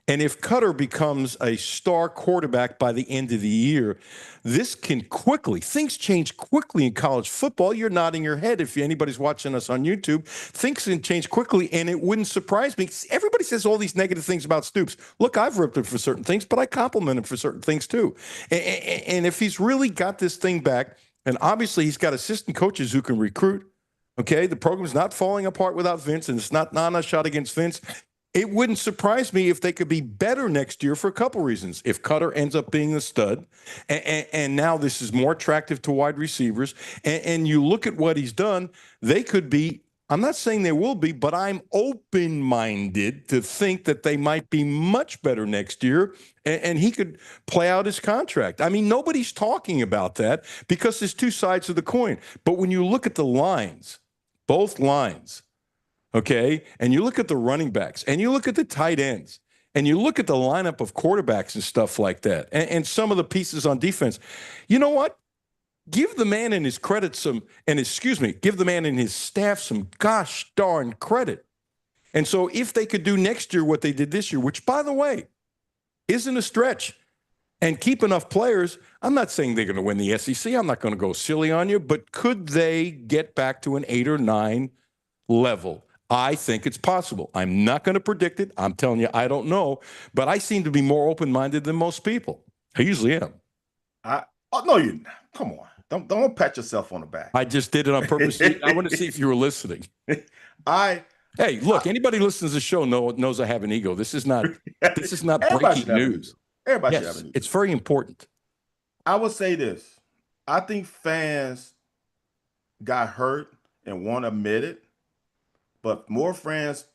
And if Cutter becomes a star quarterback by the end of the year, things change quickly in college football. You're nodding your head if anybody's watching us on YouTube. Things can change quickly, and it wouldn't surprise me. Everybody says all these negative things about Stoops. Look, I've ripped him for certain things, but I compliment him for certain things too. And if he's really got this thing back, and obviously he's got assistant coaches who can recruit, okay, the program's not falling apart without Vince, and it's not a shot against Vince. It wouldn't surprise me if they could be better next year for a couple reasons. If Cutter ends up being the stud, and now this is more attractive to wide receivers, and you look at what he's done, they could be, I'm not saying they will be, but I'm open-minded to think that they might be much better next year, and he could play out his contract. I mean, nobody's talking about that because there's two sides of the coin. But when you look at the lines, both lines, okay, and you look at the running backs, and you look at the tight ends, and you look at the lineup of quarterbacks and stuff like that, and some of the pieces on defense, you know what? Give the man and his credit give the man and his staff some gosh darn credit. And so if they could do next year what they did this year, which, by the way, isn't a stretch, and keep enough players, I'm not saying they're going to win the SEC. I'm not going to go silly on you, but could they get back to an 8 or 9 level? I think it's possible. I'm not going to predict it. I'm telling you, I don't know. But I seem to be more open-minded than most people. I usually am. No, you're not. Come on. Don't pat yourself on the back. I just did it on purpose. I want to see if you were listening. Hey, look, anybody who listens to the show knows I have an ego. This is not breaking news. Everybody should have an ego. It's very important. I would say this. I think fans got hurt and won't admit it. But more fans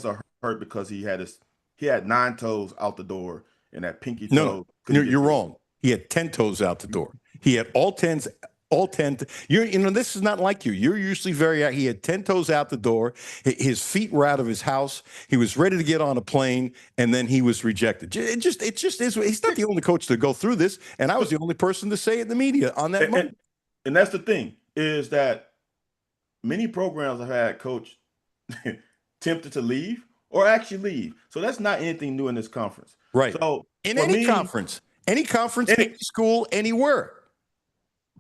are hurt because he had 9 toes out the door and that pinky toe. No, you're wrong. He had 10 toes out the door. He had all 10s All 10. This is not like you. You're usually he had 10 toes out the door. His feet were out of his house. He was ready to get on a plane, and then he was rejected. It just is. He's not the only coach to go through this, and I was the only person to say it in the media on that moment. And that's the thing, is that many programs have had coach tempted to leave or actually leave. So that's not anything new in this conference. Right. So in any conference, any school, anywhere.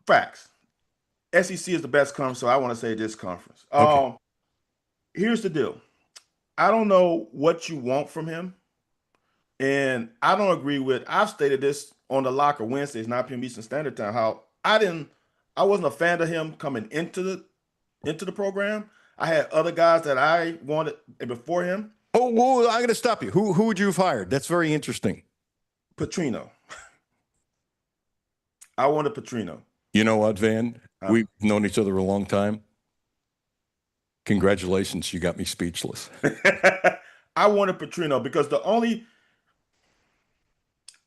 Facts. SEC is the best conference, so I want to say this conference. Okay. Here's the deal. I don't know what you want from him, and I don't agree with. I've stated this on the locker Wednesdays, 9 p.m. Eastern Standard Time. How I wasn't a fan of him coming into the program. I had other guys that I wanted before him. Oh, whoa, I'm going to stop you. Who would you have hired? That's very interesting. Petrino. I wanted Petrino. You know what, Van? We've known each other a long time. Congratulations, you got me speechless. I wanted Petrino because I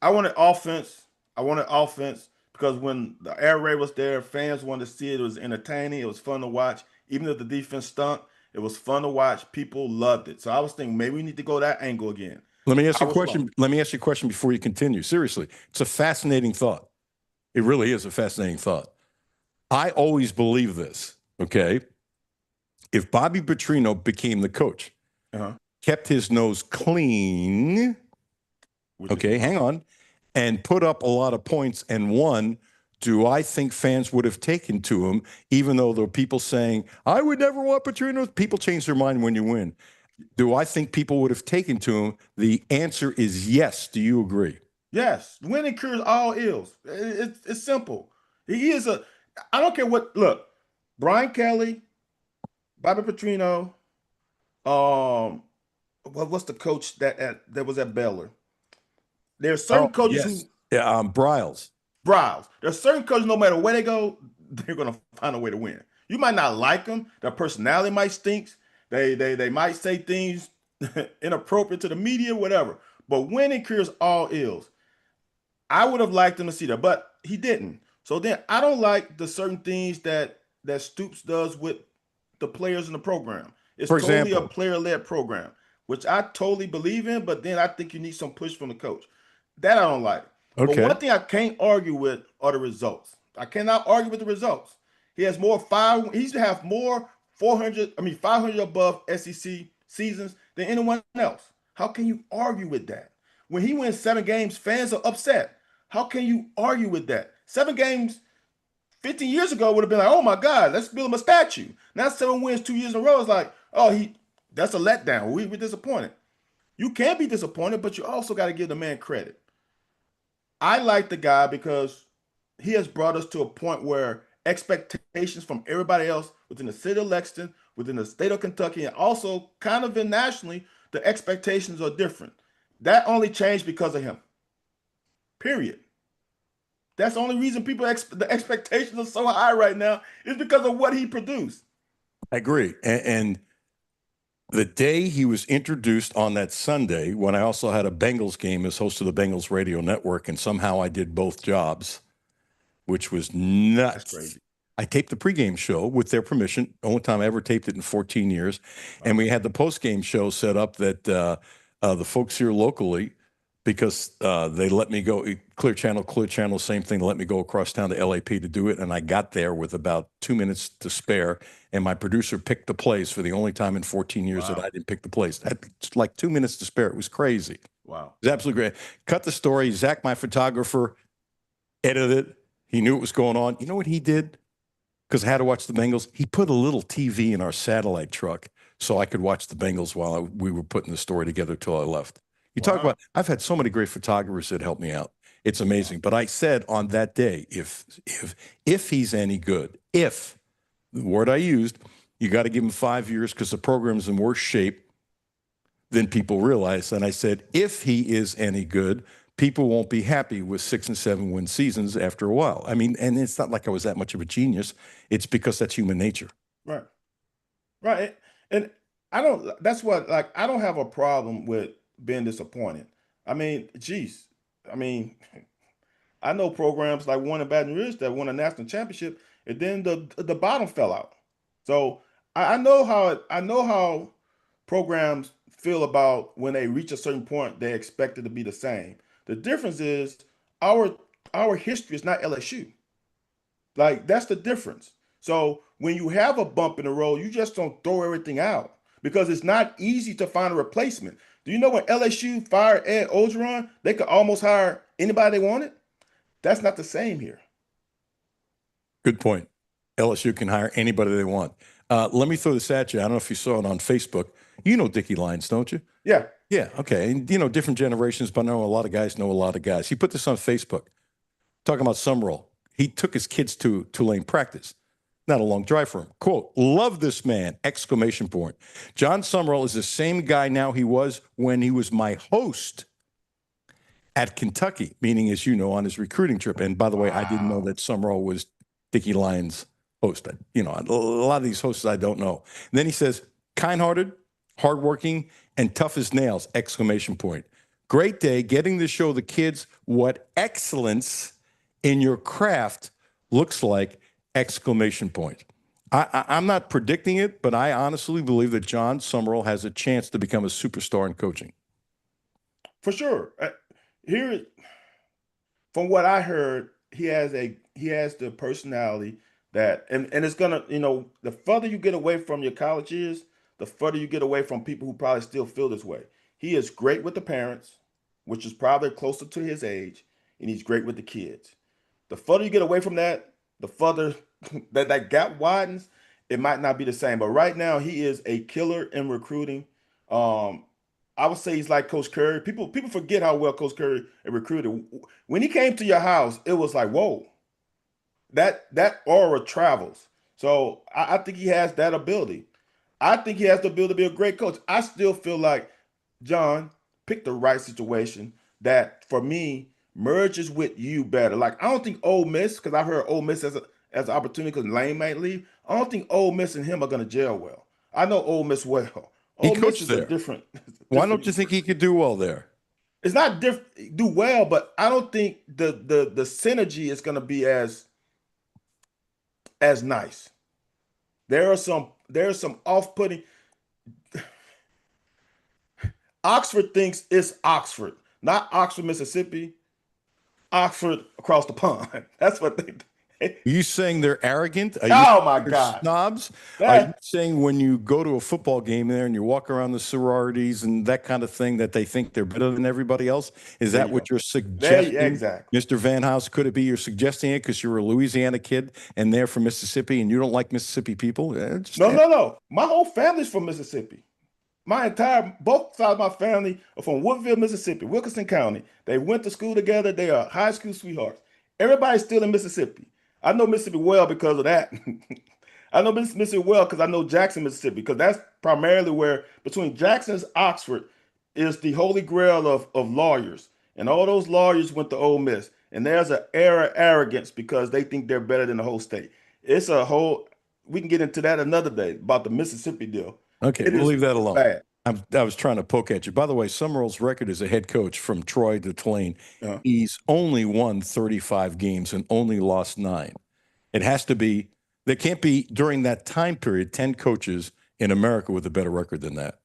wanted offense. I wanted offense because when the air raid was there, fans wanted to see it. It was entertaining. It was fun to watch. Even if the defense stunk, it was fun to watch. People loved it. So I was thinking maybe we need to go that angle again. Let me ask you a question. Let me ask you a question before you continue. Seriously, it's a fascinating thought. It really is a fascinating thought. I always believe this, okay? If Bobby Petrino became the coach, kept his nose clean, hang on, and put up a lot of points and won, do I think fans would have taken to him, even though there were people saying, I would never want Petrino? People change their mind when you win. Do I think people would have taken to him? The answer is yes. Do you agree? Yes, winning cures all ills. It's simple. He is I don't care what. Look, Brian Kelly, Bobby Petrino. What's the coach that was at Baylor? There's certain coaches who. Bryles. There's certain coaches. No matter where they go, they're gonna find a way to win. You might not like them. Their personality might stink. They might say things inappropriate to the media, whatever. But winning cures all ills. I would have liked him to see that, but he didn't. So then I don't like the certain things that Stoops does with the players in the program. It's totally a player-led program, which I totally believe in, but then I think you need some push from the coach. That I don't like. Okay. But one thing I can't argue with are the results. I cannot argue with the results. He has he used to have more 500 above SEC seasons than anyone else. How can you argue with that? When he wins 7 games, fans are upset. How can you argue with that? 7 games 15 years ago would have been like, oh my God, let's build him a statue. Now 7 wins 2 years in a row is like, that's a letdown. We're disappointed. You can be disappointed, but you also got to give the man credit. I like the guy because he has brought us to a point where expectations from everybody else within the city of Lexington, within the state of Kentucky, and also kind of nationally, the expectations are different. That only changed because of him. Period. That's the only reason the expectations are so high right now is because of what he produced. I agree. And the day he was introduced on that Sunday, when I also had a Bengals game as host of the Bengals radio network, and somehow I did both jobs, which was nuts. That's crazy. I taped the pregame show with their permission. Only time I ever taped it in 14 years. And we had the postgame show set up that the folks here locally, because they let me go, Clear Channel, same thing. They let me go across town to LAP to do it. And I got there with about 2 minutes to spare. And my producer picked the plays for the only time in 14 years that I didn't pick the plays. Had like 2 minutes to spare. It was crazy. Wow. It was absolutely great. Cut the story. Zach, my photographer, edited it. He knew what was going on. You know what he did? Because I had to watch the Bengals. He put a little TV in our satellite truck so I could watch the Bengals while we were putting the story together till I left. You talk about, I've had so many great photographers that help me out. It's amazing. But I said on that day, if he's any good, the word I used, you got to give him 5 years because the program's in worse shape than people realize. And I said, if he is any good, people won't be happy with 6 and 7 win seasons after a while. I mean, and it's not like I was that much of a genius. It's because that's human nature. Right. Right. And I don't have a problem with being disappointed. I mean, geez. I mean, I know programs like one in Baton Rouge that won a national championship, and then the bottom fell out. So I know how programs feel about when they reach a certain point, they expect it to be the same. The difference is our our history is not LSU. Like that's the difference. So when you have a bump in the road, you just don't throw everything out because it's not easy to find a replacement. Do you know when LSU fired Ed Ogeron, they could almost hire anybody they wanted? That's not the same here. Good point. LSU can hire anybody they want. Let me throw this at you. I don't know if you saw it on Facebook. You know Dickie Lyons, don't you? Yeah. Yeah. Okay. And, different generations, but I know a lot of guys know a lot of guys. He put this on Facebook talking about Summerall. He took his kids to Tulane practice. Not a long drive for him. Quote, love this man, exclamation point. John Summerall is the same guy now he was when he was my host at Kentucky, meaning, as you know, on his recruiting trip. And by the way, I didn't know that Summerall was Dickie Lyons' host. A lot of these hosts I don't know. And then he says, kind-hearted, hardworking, and tough as nails, exclamation point. Great day getting to show the kids what excellence in your craft looks like, exclamation point. I'm not predicting it, but I honestly believe that John Summerall has a chance to become a superstar in coaching. For sure. Here, from what I heard, he has the personality that, and it's gonna, the further you get away from your college years, the further you get away from people who probably still feel this way. He is great with the parents, which is probably closer to his age, and he's great with the kids. The further you get away from that, the further that gap widens, it might not be the same. But right now, he is a killer in recruiting. I would say he's like Coach Curry. People forget how well Coach Curry recruited. When he came to your house, it was like, whoa, that aura travels. So I think he has that ability. I think he has the ability to be a great coach. I still feel like John picked the right situation that, for me, merges with you better. Like, I don't think Ole Miss, because I heard Ole Miss as an opportunity because Lane might leave. I don't think Ole Miss and him are going to gel well. I know Ole Miss well. He Ole Miss coached is there. a different. Why don't you think he could do well there? It's not do well, but I don't think the synergy is going to be as nice. There are some off-putting. Oxford thinks it's Oxford, not Oxford, Mississippi. Oxford across the pond. That's what they think. Are you saying they're arrogant? Are Oh you my God. snobs? That- Are you saying when you go to a football game there and you walk around the sororities and that kind of thing that they think they're better than everybody else? Is that what you're suggesting? Exactly. Mr. Van House, could it be you're suggesting it because you're a Louisiana kid and they're from Mississippi and you don't like Mississippi people? No. My whole family's from Mississippi. Both sides of my family are from Woodville, Mississippi, Wilkinson County. They went to school together. They are high school sweethearts. Everybody's still in Mississippi. I know Mississippi well because of that. I know Mississippi well because I know Jackson, Mississippi, because that's primarily where, between Jackson and Oxford, is the holy grail of lawyers. And all those lawyers went to Ole Miss. And there's an air of arrogance because they think they're better than the whole state. It's a whole, we can get into that another day about the Mississippi deal. Okay, we'll leave that alone. Bad. I was trying to poke at you. By the way, Summerall's record as a head coach from Troy to Tulane, he's only won 35 games and only lost 9. It has to be, there can't be, during that time period, 10 coaches in America with a better record than that.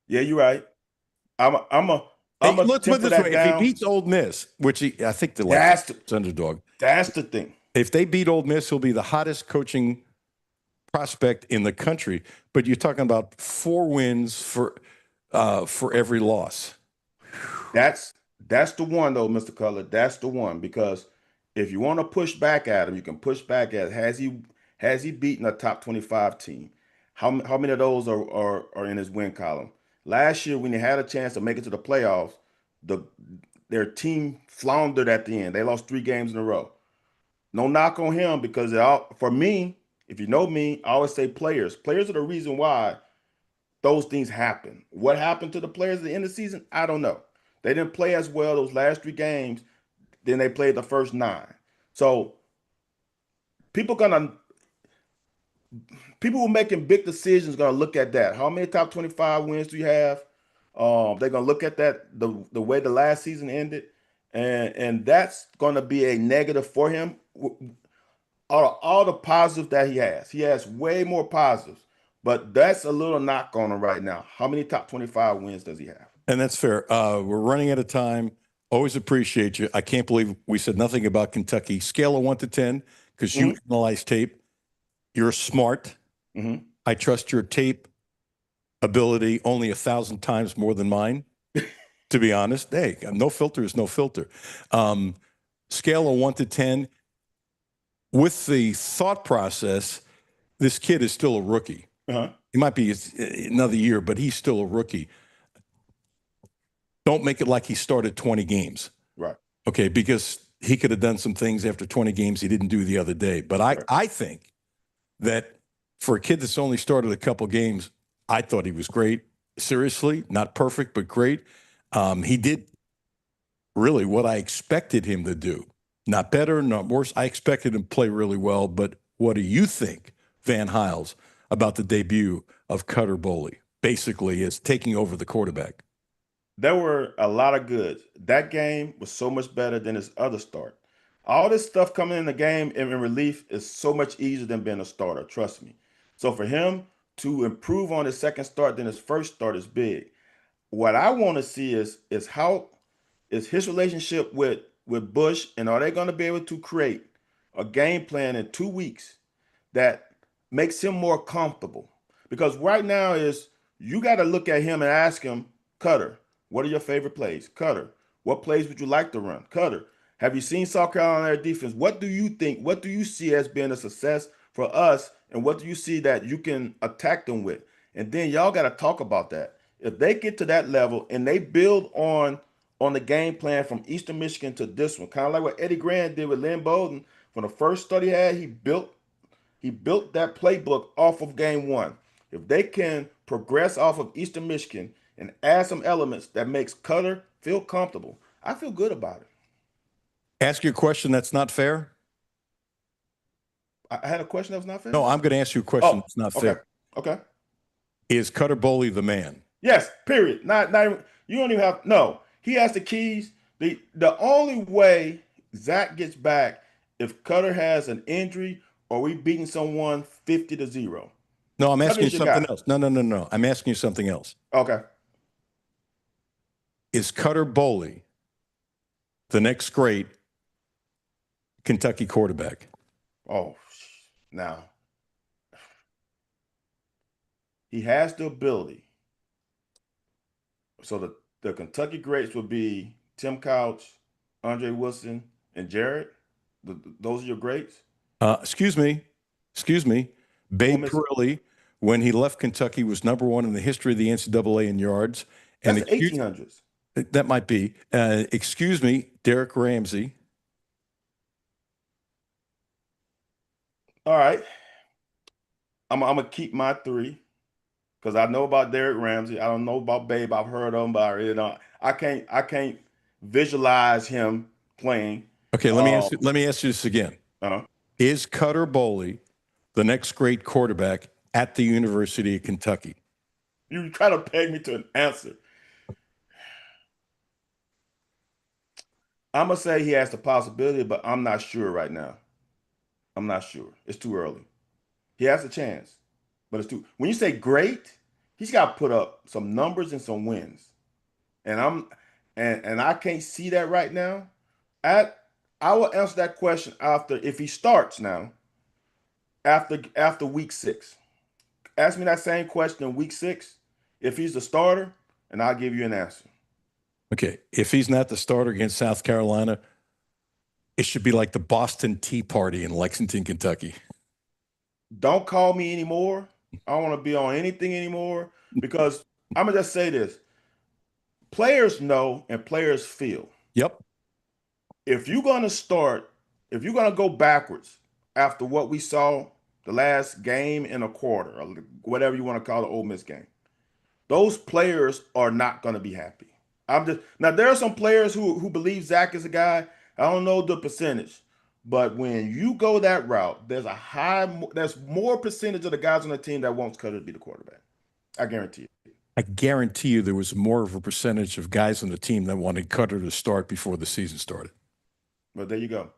Yeah, you're right. Let's put it this way. If he beats Ole Miss, which I think the last underdog. That's the thing. If they beat Ole Miss, he'll be the hottest coaching prospect in the country. But you're talking about 4 wins for every loss. That's the one, though, Mr. Cutler. That's the one, because if you want to push back at him, you can push back at, has he beaten a top 25 team? How many of those are in his win column? Last year, when they had a chance to make it to the playoffs, their team floundered at the end. They lost 3 games in a row. No knock on him, because for me, if you know me, I always say players. Players are the reason why those things happen. What happened to the players at the end of the season? I don't know. They didn't play as well those last 3 games than they played the first 9. So people who are making big decisions gonna look at that. How many top 25 wins do you have? They're gonna look at that, the way the last season ended, and that's going to be a negative for him. All the positives that he has way more positives, but that's a little knock on him right now. How many top 25 wins does he have? And that's fair. We're running out of time. Always appreciate you. I can't believe we said nothing about Kentucky. Scale of 1 to 10, because you analyze tape. You're smart. I trust your tape ability only 1,000 times more than mine, to be honest. Hey, no filter is no filter. Scale of 1 to 10, with the thought process, this kid is still a rookie. He might be another year, but he's still a rookie. Don't make it like he started 20 games. Right. Okay, because he could have done some things after 20 games he didn't do the other day. But I think that for a kid that's only started a couple games, I thought he was great. Seriously, not perfect, but great. He did really what I expected him to do. Not better, not worse. I expected him to play really well. But what do you think, Van Hiles, about the debut of Cutter Boley, basically as taking over the quarterback? There were a lot of goods. That game was so much better than his other start. All this stuff coming in the game in relief is so much easier than being a starter, trust me. So for him to improve on his second start than his first start is big. What I want to see is how is his relationship with Bush, and are they going to be able to create a game plan in 2 weeks that makes him more comfortable? Because right now is you got to look at him and ask him, Cutter, what are your favorite plays? Cutter, what plays would you like to run? Cutter, have you seen South Carolina defense? What do you think? What do you see as being a success for us? And what do you see that you can attack them with? And then y'all got to talk about that. If they get to that level and they build on the game plan from Eastern Michigan to this one, kind of like what Eddie Grant did with Lynn Bowden. From the first start he had, he built that playbook off of game one. If they can progress off of Eastern Michigan and add some elements that makes Cutter feel comfortable, I feel good about it. Ask you a question that's not fair? I had a question that was not fair? No, I'm going to ask you a question that's not fair. Okay. Is Cutter Boley the man? Yes, period. Not even, you don't even have, no. He has the keys. The only way Zach gets back if Cutter has an injury or we beating someone 50-0. No, I'm asking you something else. No. I'm asking you something else. Okay. Is Cutter Boley the next great Kentucky quarterback? Oh, now. He has the ability. So the Kentucky greats would be Tim Couch, Andre Wilson, and Jarrett. Those are your greats? Excuse me. Babe Parilli, when he left Kentucky, was #1 in the history of the NCAA in yards. That's the 1800s. That might be. Excuse me, Derek Ramsey. All right. I'm going to keep my 3 because I know about Derek Ramsey. I don't know about Babe. I've heard of him, but I really don't. I can't visualize him playing. Okay, let me ask you this again. Is Cutter Boley the next great quarterback at the University of Kentucky? You try to peg me to an answer. I'm going to say he has the possibility, but I'm not sure right now. I'm not sure. It's too early. He has a chance, but it's too. When you say great, he's got to put up some numbers and some wins. And I can't see that right now. I will answer that question if he starts now, after week 6. Ask me that same question in week 6, if he's the starter, and I'll give you an answer. Okay, if he's not the starter against South Carolina, it should be like the Boston Tea Party in Lexington, Kentucky. Don't call me anymore. I don't want to be on anything anymore because I'm going to just say this. Players know and players feel. Yep. If you're going to go backwards after what we saw the last game in a quarter, or whatever you want to call the Ole Miss game, those players are not going to be happy. Now there are some players who believe Zach is a guy. I don't know the percentage, but when you go that route, there's more percentage of the guys on the team that wants Cutter to be the quarterback. I guarantee it. I guarantee you there was more of a percentage of guys on the team that wanted Cutter to start before the season started. But there you go.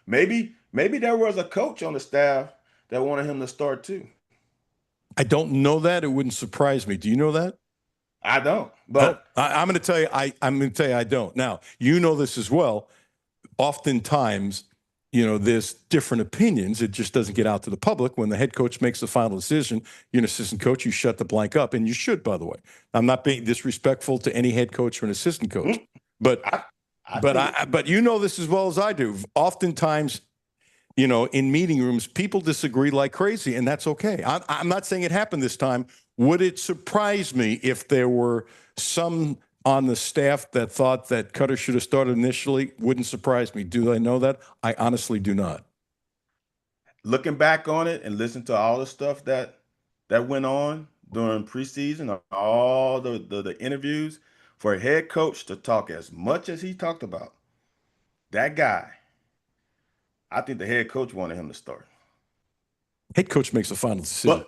Maybe there was a coach on the staff that wanted him to start too. I don't know that. It wouldn't surprise me. Do you know that? I don't. But I'm going to tell you. I'm going to tell you I don't. Now, you know this as well. Oftentimes, there's different opinions. It just doesn't get out to the public. When the head coach makes the final decision, you're an assistant coach, you shut the blank up, and you should, by the way. I'm not being disrespectful to any head coach or an assistant coach, but you know this as well as I do. Oftentimes, in meeting rooms, people disagree like crazy, and that's okay. I'm not saying it happened this time. Would it surprise me if there were some on the staff that thought that Cutter should have started initially? Wouldn't surprise me. Do I know that? I honestly do not. Looking back on it and listening to all the stuff that went on during preseason, all the interviews, for a head coach to talk as much as he talked about, that guy, I think the head coach wanted him to start. Head coach makes the final decision.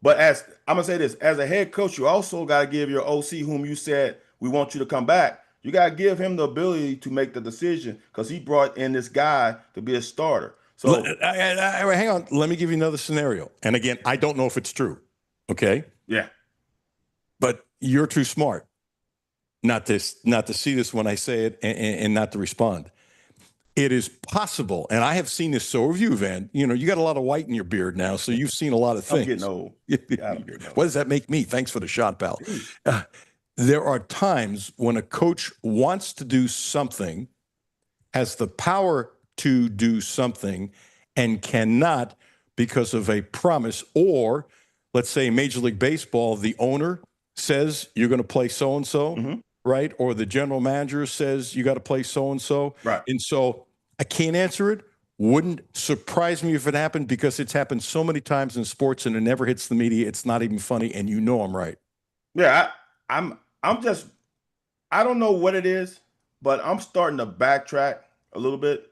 But as I'm gonna say this, as a head coach, you also got to give your OC, whom you said we want you to come back, you got to give him the ability to make the decision because he brought in this guy to be a starter. So hang on, let me give you another scenario. And again, I don't know if it's true. Okay. Yeah. But you're too smart not to see this when I say it and not to respond. It is possible, and I have seen this. So have you, Van. You got a lot of white in your beard now, so you've seen a lot of things. I'm getting old. What does that make me? Thanks for the shot, pal. There are times when a coach wants to do something, has the power to do something, and cannot because of a promise. Or, let's say, Major League Baseball, the owner says you're going to play so-and-so. Right? Or the general manager says you got to play so-and-so. Right. And so I can't answer it. Wouldn't surprise me if it happened because it's happened so many times in sports and it never hits the media. It's not even funny. And I'm right. Yeah. I don't know what it is, but I'm starting to backtrack a little bit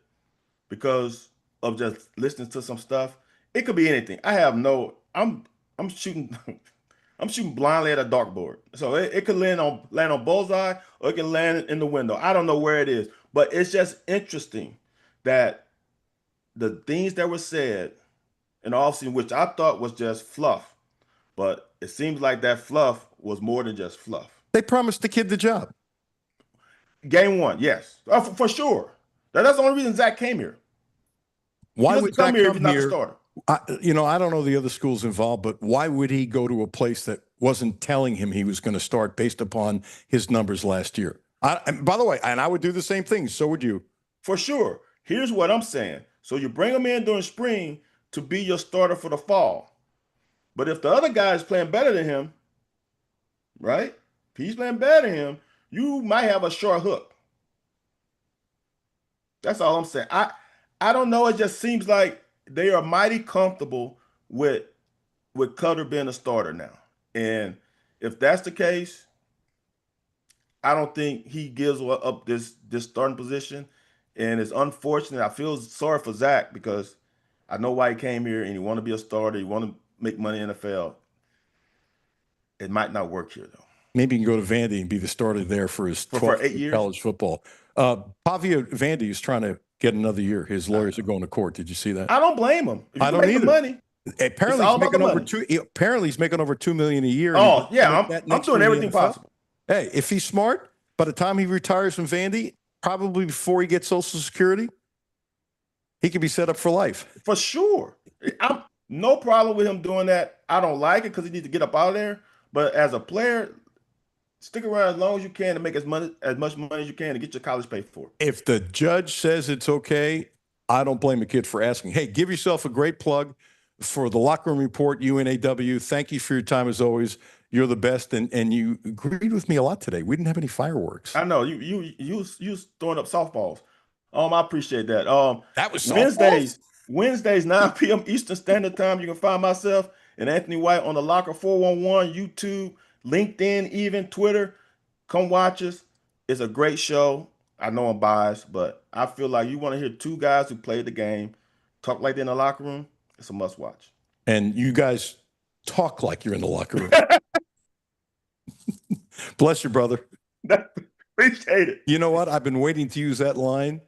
because of just listening to some stuff. It could be anything. I'm shooting I'm shooting blindly at a dartboard. So it could land on bullseye or it can land in the window. I don't know where it is, but it's just interesting that the things that were said in the offseason, which I thought was just fluff, but it seems like that fluff was more than just fluff. They promised the kid the job. Game one, yes, for sure. That's the only reason Zach came here. Why would Zach come here? If he's not the starter? I don't know the other schools involved, but why would he go to a place that wasn't telling him he was going to start based upon his numbers last year? By the way, and I would do the same thing. So would you. For sure. Here's what I'm saying. So you bring him in during spring to be your starter for the fall. But if the other guy is playing better than him, right? If he's playing better than him, you might have a short hook. That's all I'm saying. I don't know. It just seems like they are mighty comfortable with Cutter being a starter now. And if that's the case, I don't think he gives up this starting position. And it's unfortunate. I feel sorry for Zach because I know why he came here and he want to be a starter. He want to make money in the NFL. It might not work here, though. Maybe you can go to Vandy and be the starter there for his 12th 8 years. College football. Pavia Vandy is trying to get another year. His lawyers are going to court. Did you see that? I don't blame him. If you I don't make either. the money. Apparently he's making over $2 million a year. Oh yeah, I'm doing everything possible. Hey, if he's smart, by the time he retires from Vandy, probably before he gets Social Security, he could be set up for life. For sure. I'm no problem with him doing that. I don't like it because he needs to get up out of there. But as a player, stick around as long as you can to make as much money as you can to get your college paid for. If the judge says it's okay, I don't blame a kid for asking. Hey, give yourself a great plug for the Locker Room Report, UNAW. Thank you for your time as always. You're the best, and you agreed with me a lot today. We didn't have any fireworks. I know you was throwing up softballs. I appreciate that. That was Wednesdays 9 p.m. Eastern Standard Time. You can find myself and Anthony White on the Locker 411, YouTube, LinkedIn, even Twitter. Come watch us. It's a great show. I know I'm biased, but I feel like you want to hear two guys who played the game talk like they're in the locker room. It's a must watch. And you guys talk like you're in the locker room. Bless you, brother. Appreciate it. You know what? I've been waiting to use that line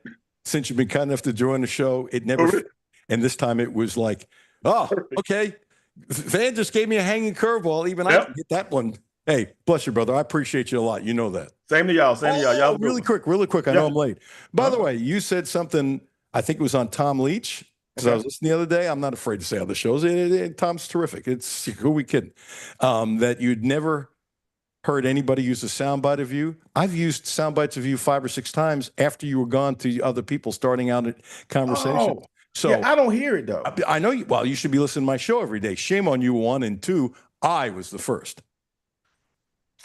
since you've been kind enough to join the show. It never, and this time it was like, oh, okay. Van just gave me a hanging curveball. Even I can get that one. Hey, bless you, brother. I appreciate you a lot. You know that. Same to y'all. Same to y'all. Y'all really quick. I know I'm late. By the way, you said something, I think it was on Tom Leach, because I was listening the other day. I'm not afraid to say other shows. Tom's terrific. It's who we kidding? That you'd never heard anybody use a soundbite of you. I've used sound bites of you 5 or 6 times after you were gone to other people starting out a conversation. Oh, so yeah, I don't hear it though. I know you. Well, you should be listening to my show every day. Shame on you, 1 and 2. I was the first.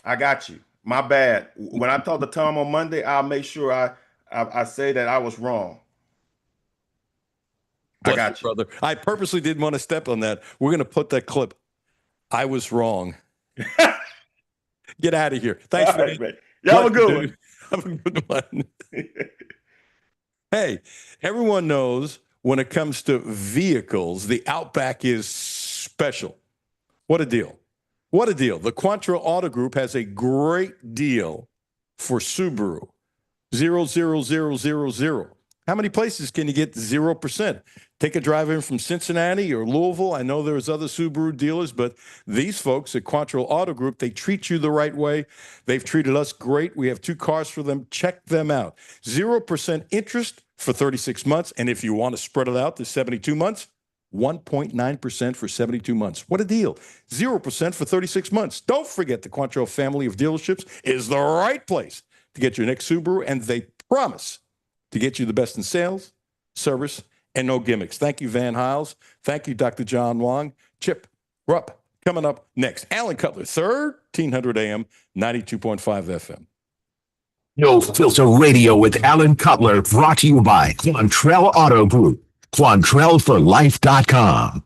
I got you. My bad. When I talk to Tom on Monday, I'll make sure I say that I was wrong. I got you, brother. I purposely didn't want to step on that. We're going to put that clip. I was wrong. Get out of here. Thanks for that. Y'all have a good one. Have a good one. Hey, everyone knows when it comes to vehicles, the Outback is special. What a deal. What a deal. The Quantrill Auto Group has a great deal for Subaru. 00000. How many places can you get 0%? Take a drive in from Cincinnati or Louisville. I know there's other Subaru dealers, but these folks at Quantrill Auto Group, they treat you the right way. They've treated us great. We have 2 cars for them. Check them out. 0% interest for 36 months. And if you want to spread it out to 72 months, 1.9% for 72 months. What a deal. 0% for 36 months. Don't forget the Quantrill family of dealerships is the right place to get your next Subaru, and they promise to get you the best in sales, service, and no gimmicks. Thank you, Van Hiles. Thank you, Dr. John Wong. Chip Rupp coming up next. Alan Cutler, 1300 AM, 92.5 FM. No Filter Radio with Alan Cutler, brought to you by Quantrill Auto Group. QuantrellForLife.com.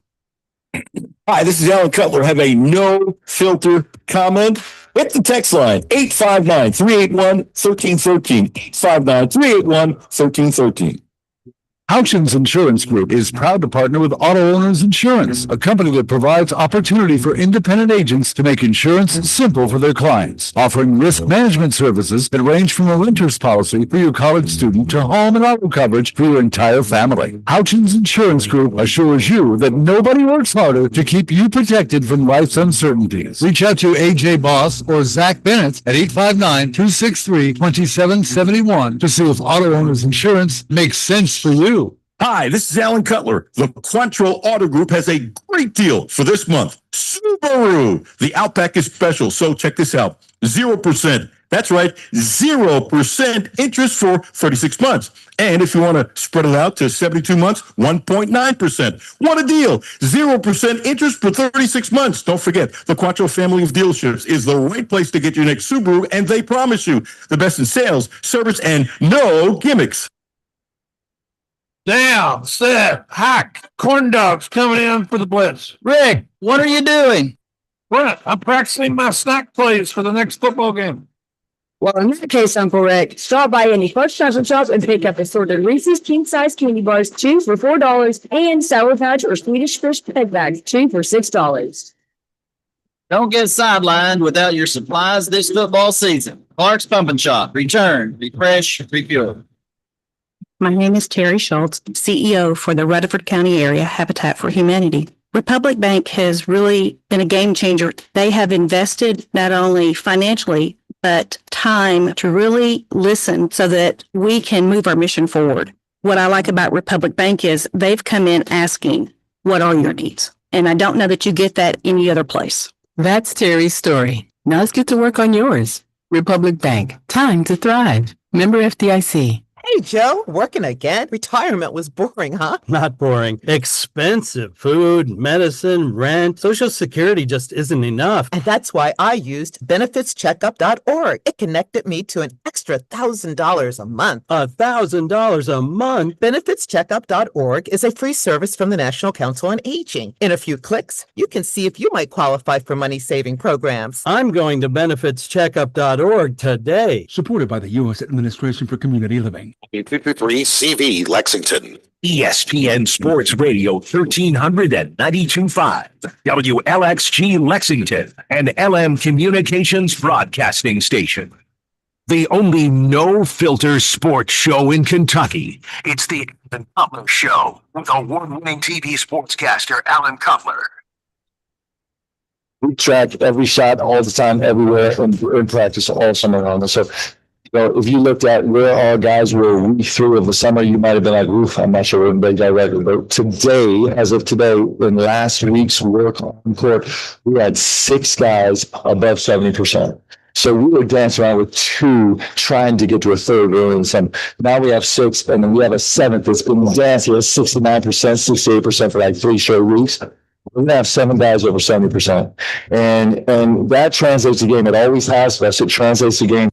Hi, this is Alan Cutler. Have a no filter comment? Hit the text line 859-381-1313. 859-381-1313. Houchins Insurance Group is proud to partner with Auto Owners Insurance, a company that provides opportunity for independent agents to make insurance simple for their clients, offering risk management services that range from a renter's policy for your college student to home and auto coverage for your entire family. Houchins Insurance Group assures you that nobody works harder to keep you protected from life's uncertainties. Reach out to AJ Boss or Zach Bennett at 859-263-2771 to see if Auto Owners Insurance makes sense for you. Hi, this is Alan Cutler. The Quantrill Auto Group has a great deal for this month. Subaru. The Outback is special, so check this out. 0%. That's right, 0% interest for 36 months. And if you want to spread it out to 72 months, 1.9%. What a deal. 0% interest for 36 months. Don't forget, the Quantrill family of dealerships is the right place to get your next Subaru, and they promise you the best in sales, service, and no gimmicks. Down, set, hack, corn dogs coming in for the blitz. Rick, what are you doing? Brent, I'm practicing my snack plays for the next football game. Well, in that case, Uncle Rick, stop by any Fudge Chocolate Shop and pick up assorted Reese's king-size candy bars, 2 for $4, and Sour Patch or Swedish Fish egg bags, 2 for $6. Don't get sidelined without your supplies this football season. Clark's Pumpkin Shop. Return, refresh, refuel. My name is Terry Schultz, CEO for the Rutherford County Area Habitat for Humanity. Republic Bank has really been a game changer. They have invested not only financially, but time to really listen so that we can move our mission forward. What I like about Republic Bank is they've come in asking, what are your needs? And I don't know that you get that any other place. That's Terry's story. Now let's get to work on yours. Republic Bank, time to thrive. Member FDIC. Hey, Joe, working again? Retirement was boring, huh? Not boring. Expensive. Food, medicine, rent. Social Security just isn't enough. And that's why I used benefitscheckup.org. It connected me to an extra $1,000 a month. $1,000 a month? Benefitscheckup.org is a free service from the National Council on Aging. In a few clicks, you can see if you might qualify for money-saving programs. I'm going to benefitscheckup.org today. Supported by the U.S. Administration for Community Living. 853 CV Lexington. ESPN Sports Radio 1392.5, WLXG Lexington, and LM Communications Broadcasting Station. The only no-filter sports show in Kentucky. It's the Alan Cutler Show with award-winning TV sportscaster Alan Cutler. We track every shot all the time, everywhere, in practice all summer long. So, if you looked at where our guys were week through of the summer, you might have been like, oof, I'm not sure we're going to break that record. But today, as of today, in last week's work on court, we had 6 guys above 70%. So we were dancing around with 2, trying to get to a 3rd early in the summer. Now we have 6, and then we have a 7th that's been dancing at 69%, 68% for like 3 straight weeks. We're gonna have 7 guys over 70%. And that translates the game. It always has for us. It translates the game.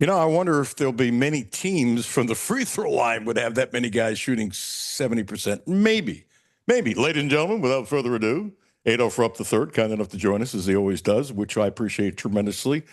I wonder if there'll be many teams from the free throw line would have that many guys shooting 70%. Maybe. Ladies and gentlemen, without further ado, Adolph Rupp III, kind enough to join us as he always does, which I appreciate tremendously.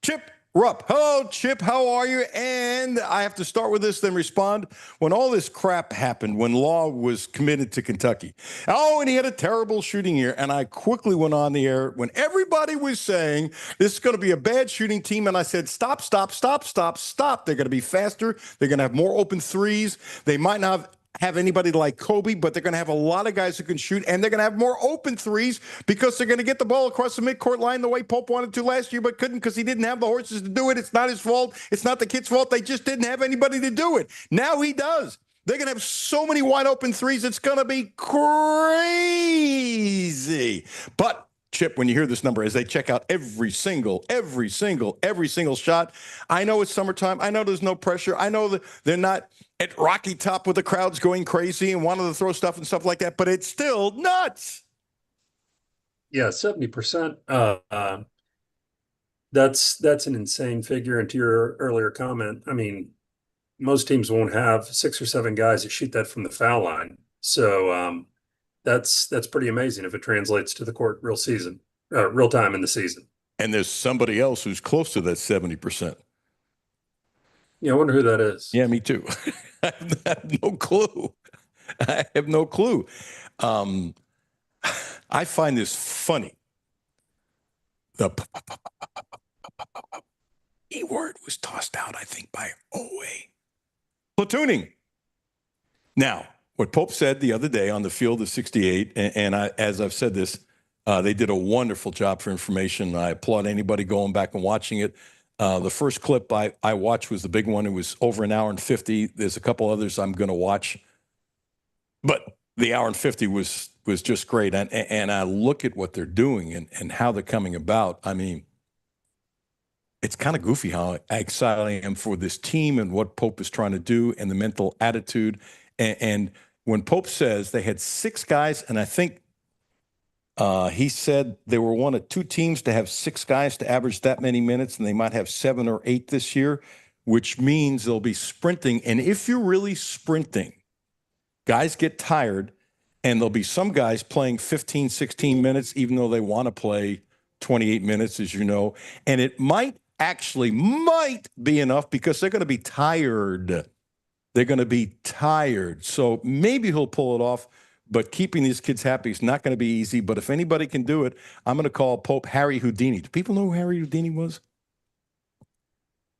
Chip Rupp. Hello, Chip. How are you? And I have to start with this, then respond. When all this crap happened, when Law was committed to Kentucky, and he had a terrible shooting year, and I quickly went on the air when everybody was saying this is going to be a bad shooting team, and I said, stop. They're going to be faster. They're going to have more open threes. They might not have anybody like Kobe, but they're going to have a lot of guys who can shoot, and they're going to have more open threes because they're going to get the ball across the midcourt line the way Pope wanted to last year, but couldn't because he didn't have the horses to do it. It's not his fault. It's not the kid's fault. They just didn't have anybody to do it. Now he does. They're going to have so many wide open threes. It's going to be crazy. But Chip, when you hear this number, as they check out every single shot, I know it's summertime. I know there's no pressure. I know that they're not at Rocky Top with the crowds going crazy and wanting to throw stuff and stuff like that, but it's still nuts. Yeah, 70%. That's an insane figure. And to your earlier comment, I mean, most teams won't have 6 or 7 guys that shoot that from the foul line. So that's pretty amazing if it translates to the court real time in the season. And there's somebody else who's close to that 70%. Yeah, I wonder who that is. Yeah, me too. I have no clue. I find this funny. The E word was tossed out, I think, by OA. Platooning. Now, what Pope said the other day on the field of 68, and as I've said this, they did a wonderful job for information. I applaud anybody going back and watching it. The first clip I watched was the big one. It was over an hour and 50. There's a couple others I'm going to watch. But the hour and 50 was just great. And I look at what they're doing and how they're coming about. I mean, it's kind of goofy how excited I am for this team and what Pope is trying to do and the mental attitude. And when Pope says they had 6 guys, and I think he said they were one of 2 teams to have 6 guys to average that many minutes, and they might have 7 or 8 this year, which means they'll be sprinting. And if you're really sprinting, guys get tired, and there'll be some guys playing 15, 16 minutes, even though they want to play 28 minutes, as you know. And it might be enough because they're going to be tired. So maybe he'll pull it off. But keeping these kids happy is not going to be easy. But if anybody can do it, I'm going to call Pope Harry Houdini. Do people know who Harry Houdini was?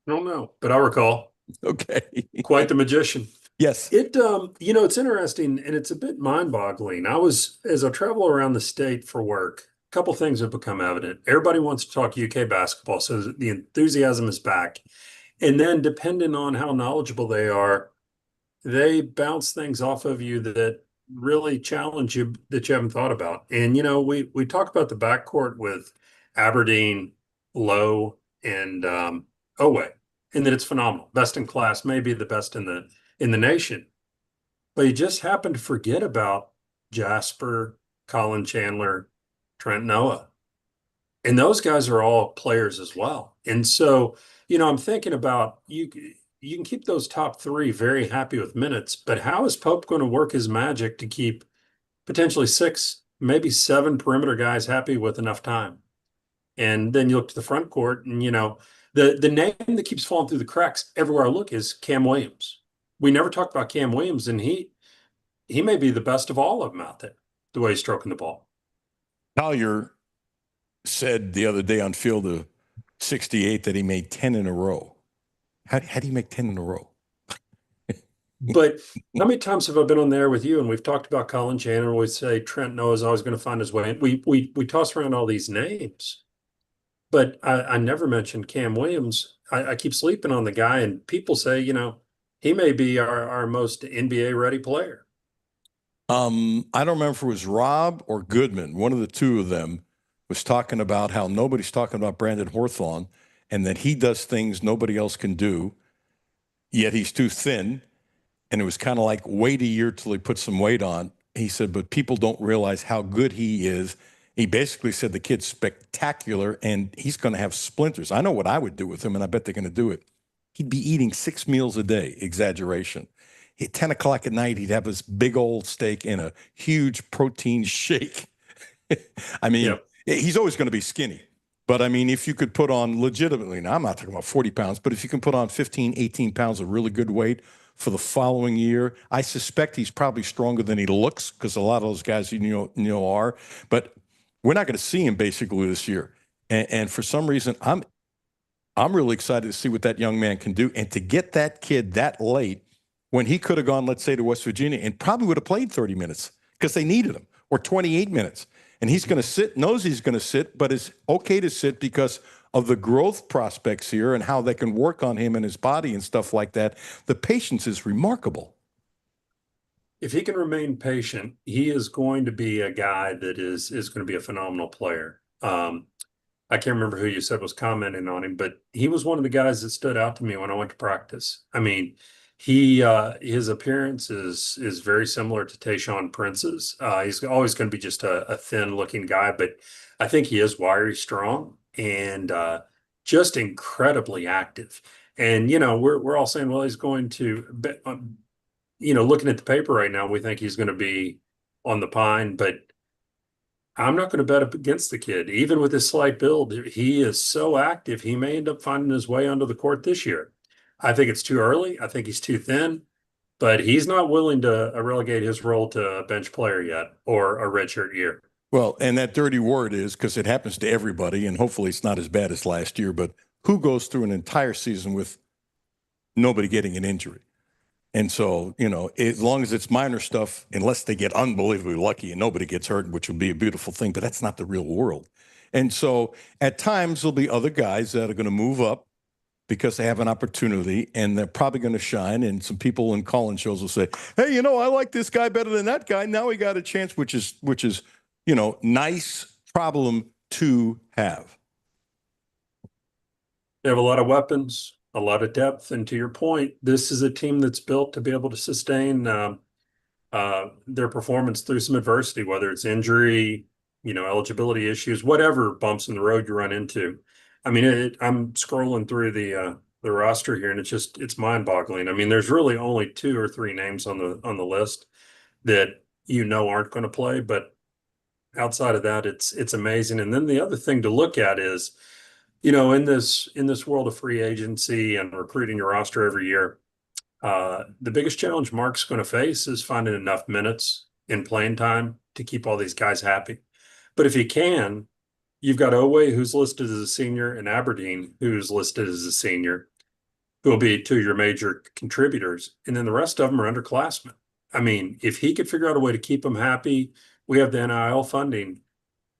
I don't know, but I recall. Okay. Quite the magician. Yes. It's interesting and it's a bit mind-boggling. As I travel around the state for work, a couple things have become evident. Everybody wants to talk UK basketball, so the enthusiasm is back. And then depending on how knowledgeable they are, they bounce things off of you that really challenge you that you haven't thought about. And, we talk about the backcourt with Aberdeen, Lowe, and Owe, and that it's phenomenal. Best in class, maybe the best in the nation. But you just happen to forget about Jasper, Colin Chandler, Trent Noah. And those guys are all players as well. And so, I'm thinking about you can keep those top 3 very happy with minutes, but how is Pope going to work his magic to keep potentially 6, maybe 7 perimeter guys happy with enough time? And then you look to the front court and, The name that keeps falling through the cracks everywhere I look is Cam Williams. We never talked about Cam Williams, and he may be the best of all of them out there, the way he's stroking the ball. Collier said the other day on Field of 68 that he made 10 in a row. How do you make 10 in a row? But how many times have I been on there with you and we've talked about Colin Chandler? We say Trent Noah's always going to find his way. And we toss around all these names, but I never mentioned Cam Williams. I keep sleeping on the guy, and people say, you know, he may be our most NBA ready player. I don't remember if it was Rob or Goodman. One of the two of them was talking about how nobody's talking about Brandon Hawthorne and that he does things nobody else can do, yet he's too thin. And it was kind of like, wait a year till he puts some weight on. He said, but people don't realize how good he is. He basically said the kid's spectacular and he's going to have splinters. I know what I would do with him, and I bet they're going to do it. He'd be eating 6 meals a day, exaggeration. At 10 o'clock at night, he'd have this big old steak in a huge protein shake. I mean, he's always going to be skinny. But I mean, if you could put on legitimately, now I'm not talking about 40 pounds, but if you can put on 15, 18 pounds of really good weight for the following year, I suspect he's probably stronger than he looks, because a lot of those guys you know are. But we're not going to see him basically this year. And for some reason, I'm really excited to see what that young man can do. And to get that kid that late, when he could have gone, let's say, to West Virginia and probably would have played 30 minutes because they needed him, or 28 minutes. And he's going to sit, knows he's going to sit, but it's okay to sit because of the growth prospects here and how they can work on him and his body and stuff like that. The patience is remarkable. If he can remain patient, he is going to be a guy that is going to be a phenomenal player. I can't remember who you said was commenting on him, but he was one of the guys that stood out to me when I went to practice. I mean, his appearance is very similar to Tayshaun Prince's. He's always going to be just a thin looking guy, but I think he is wiry strong and just incredibly active. And, you know, we're all saying, well, he's going to, you know, looking at the paper right now, we think he's going to be on the pine, but I'm not going to bet up against the kid. Even with his slight build, he is so active, he may end up finding his way onto the court this year. I think it's too early. I think he's too thin, but he's not willing to relegate his role to a bench player yet or a redshirt year. Well, and that dirty word is, because it happens to everybody, and hopefully it's not as bad as last year, but who goes through an entire season with nobody getting an injury? And so, you know, as long as it's minor stuff, unless they get unbelievably lucky and nobody gets hurt, which would be a beautiful thing, but that's not the real world. And so at times there'll be other guys that are going to move up because they have an opportunity and they're probably going to shine. And some people in call-in shows will say, hey, you know, I like this guy better than that guy. Now he got a chance, which is, you know, nice problem to have. They have a lot of weapons, a lot of depth. And to your point, this is a team that's built to be able to sustain their performance through some adversity, whether it's injury, you know, eligibility issues, whatever bumps in the road you run into. I mean, I'm scrolling through the roster here, and it's mind-boggling. I mean, there's really only 2 or 3 names on the list that you know aren't going to play, but outside of that, it's amazing. And then the other thing to look at is, you know, in this world of free agency and recruiting your roster every year, the biggest challenge Mark's going to face is finding enough minutes in playing time to keep all these guys happy. But if he can, you've got Owe, who's listed as a senior, and Aberdeen, who's listed as a senior, who will be 2 of your major contributors. And then the rest of them are underclassmen. I mean, if he could figure out a way to keep them happy, we have the NIL funding.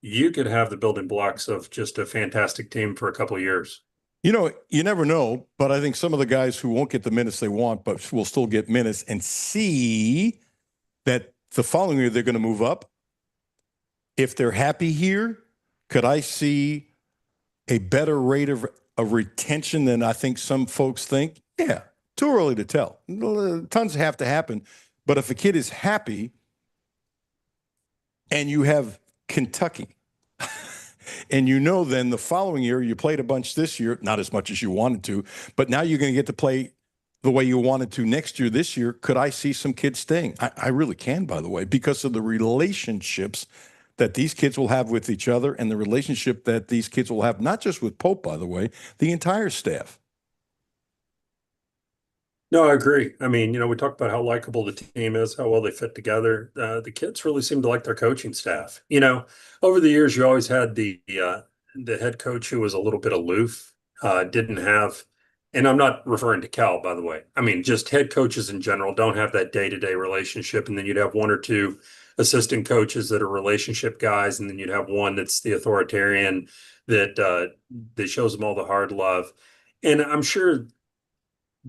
You could have the building blocks of just a fantastic team for a couple of years. You know, you never know, but I think some of the guys who won't get the minutes they want, but will still get minutes and see that the following year they're going to move up. If they're happy here, could I see a better rate of retention than I think some folks think? Yeah, too early to tell. Tons have to happen. But if a kid is happy and you have Kentucky, and you know then the following year you played a bunch this year, not as much as you wanted to, but now you're going to get to play the way you wanted to next year, this year, could I see some kids staying? I really can, by the way, because of the relationships that these kids will have with each other and the relationship that these kids will have, not just with Pope, by the way, the entire staff. No, I agree. I mean, we talked about how likable the team is, how well they fit together. The kids really seem to like their coaching staff. Over the years, you always had the head coach who was a little bit aloof, didn't have, and I'm not referring to Cal, by the way. I mean, just head coaches in general don't have that day-to-day relationship. And then you'd have one or two assistant coaches that are relationship guys, and then you'd have one that's the authoritarian that shows them all the hard love. And I'm sure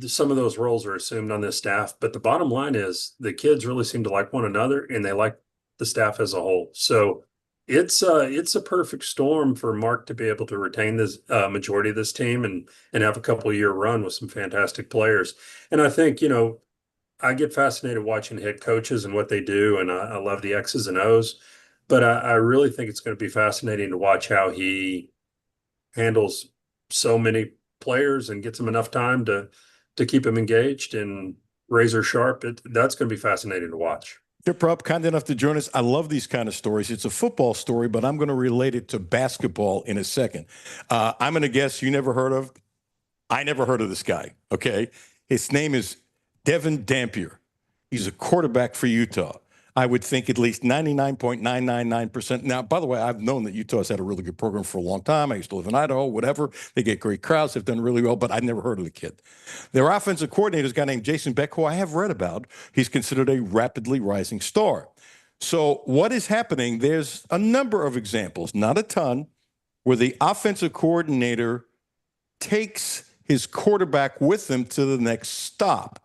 some of those roles are assumed on this staff, but the bottom line is the kids really seem to like one another and they like the staff as a whole. So it's a perfect storm for Mark to be able to retain this majority of this team and have a couple of year run with some fantastic players. And I think, I get fascinated watching head coaches and what they do, and I love the X's and O's, but I really think it's going to be fascinating to watch how he handles so many players and gets them enough time to keep him engaged and razor sharp. That's going to be fascinating to watch. Chip Rupp, kind enough to join us. I love these kind of stories. It's a football story, but I'm going to relate it to basketball in a second. I'm going to guess you never heard of. I never heard of this guy. Okay. His name is Devin Dampier. He's a quarterback for Utah. I would think at least 99.999%. Now, by the way, I've known that Utah's had a really good program for a long time. I used to live in Idaho, whatever. They get great crowds. They've done really well, but I've never heard of the kid. Their offensive coordinator is a guy named Jason Beck, who I have read about. He's considered a rapidly rising star. So what is happening, there's a number of examples, not a ton, where the offensive coordinator takes his quarterback with him to the next stop.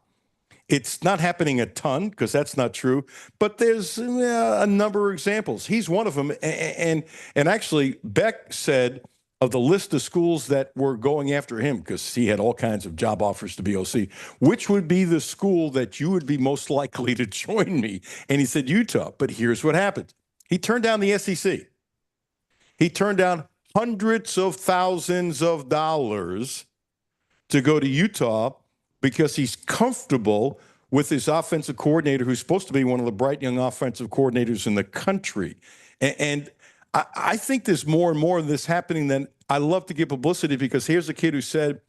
It's not happening a ton because that's not true, but there's a number of examples. He's one of them. And actually, Beck said of the list of schools that were going after him, because he had all kinds of job offers to be OC, which would be the school that you would be most likely to join me? And he said Utah. But here's what happened. He turned down the SEC. He turned down hundreds of thousands of dollars to go to Utah because he's comfortable with his offensive coordinator, who's supposed to be one of the bright young offensive coordinators in the country. And I think there's more and more of this happening than I love to give publicity, because here's a kid who said,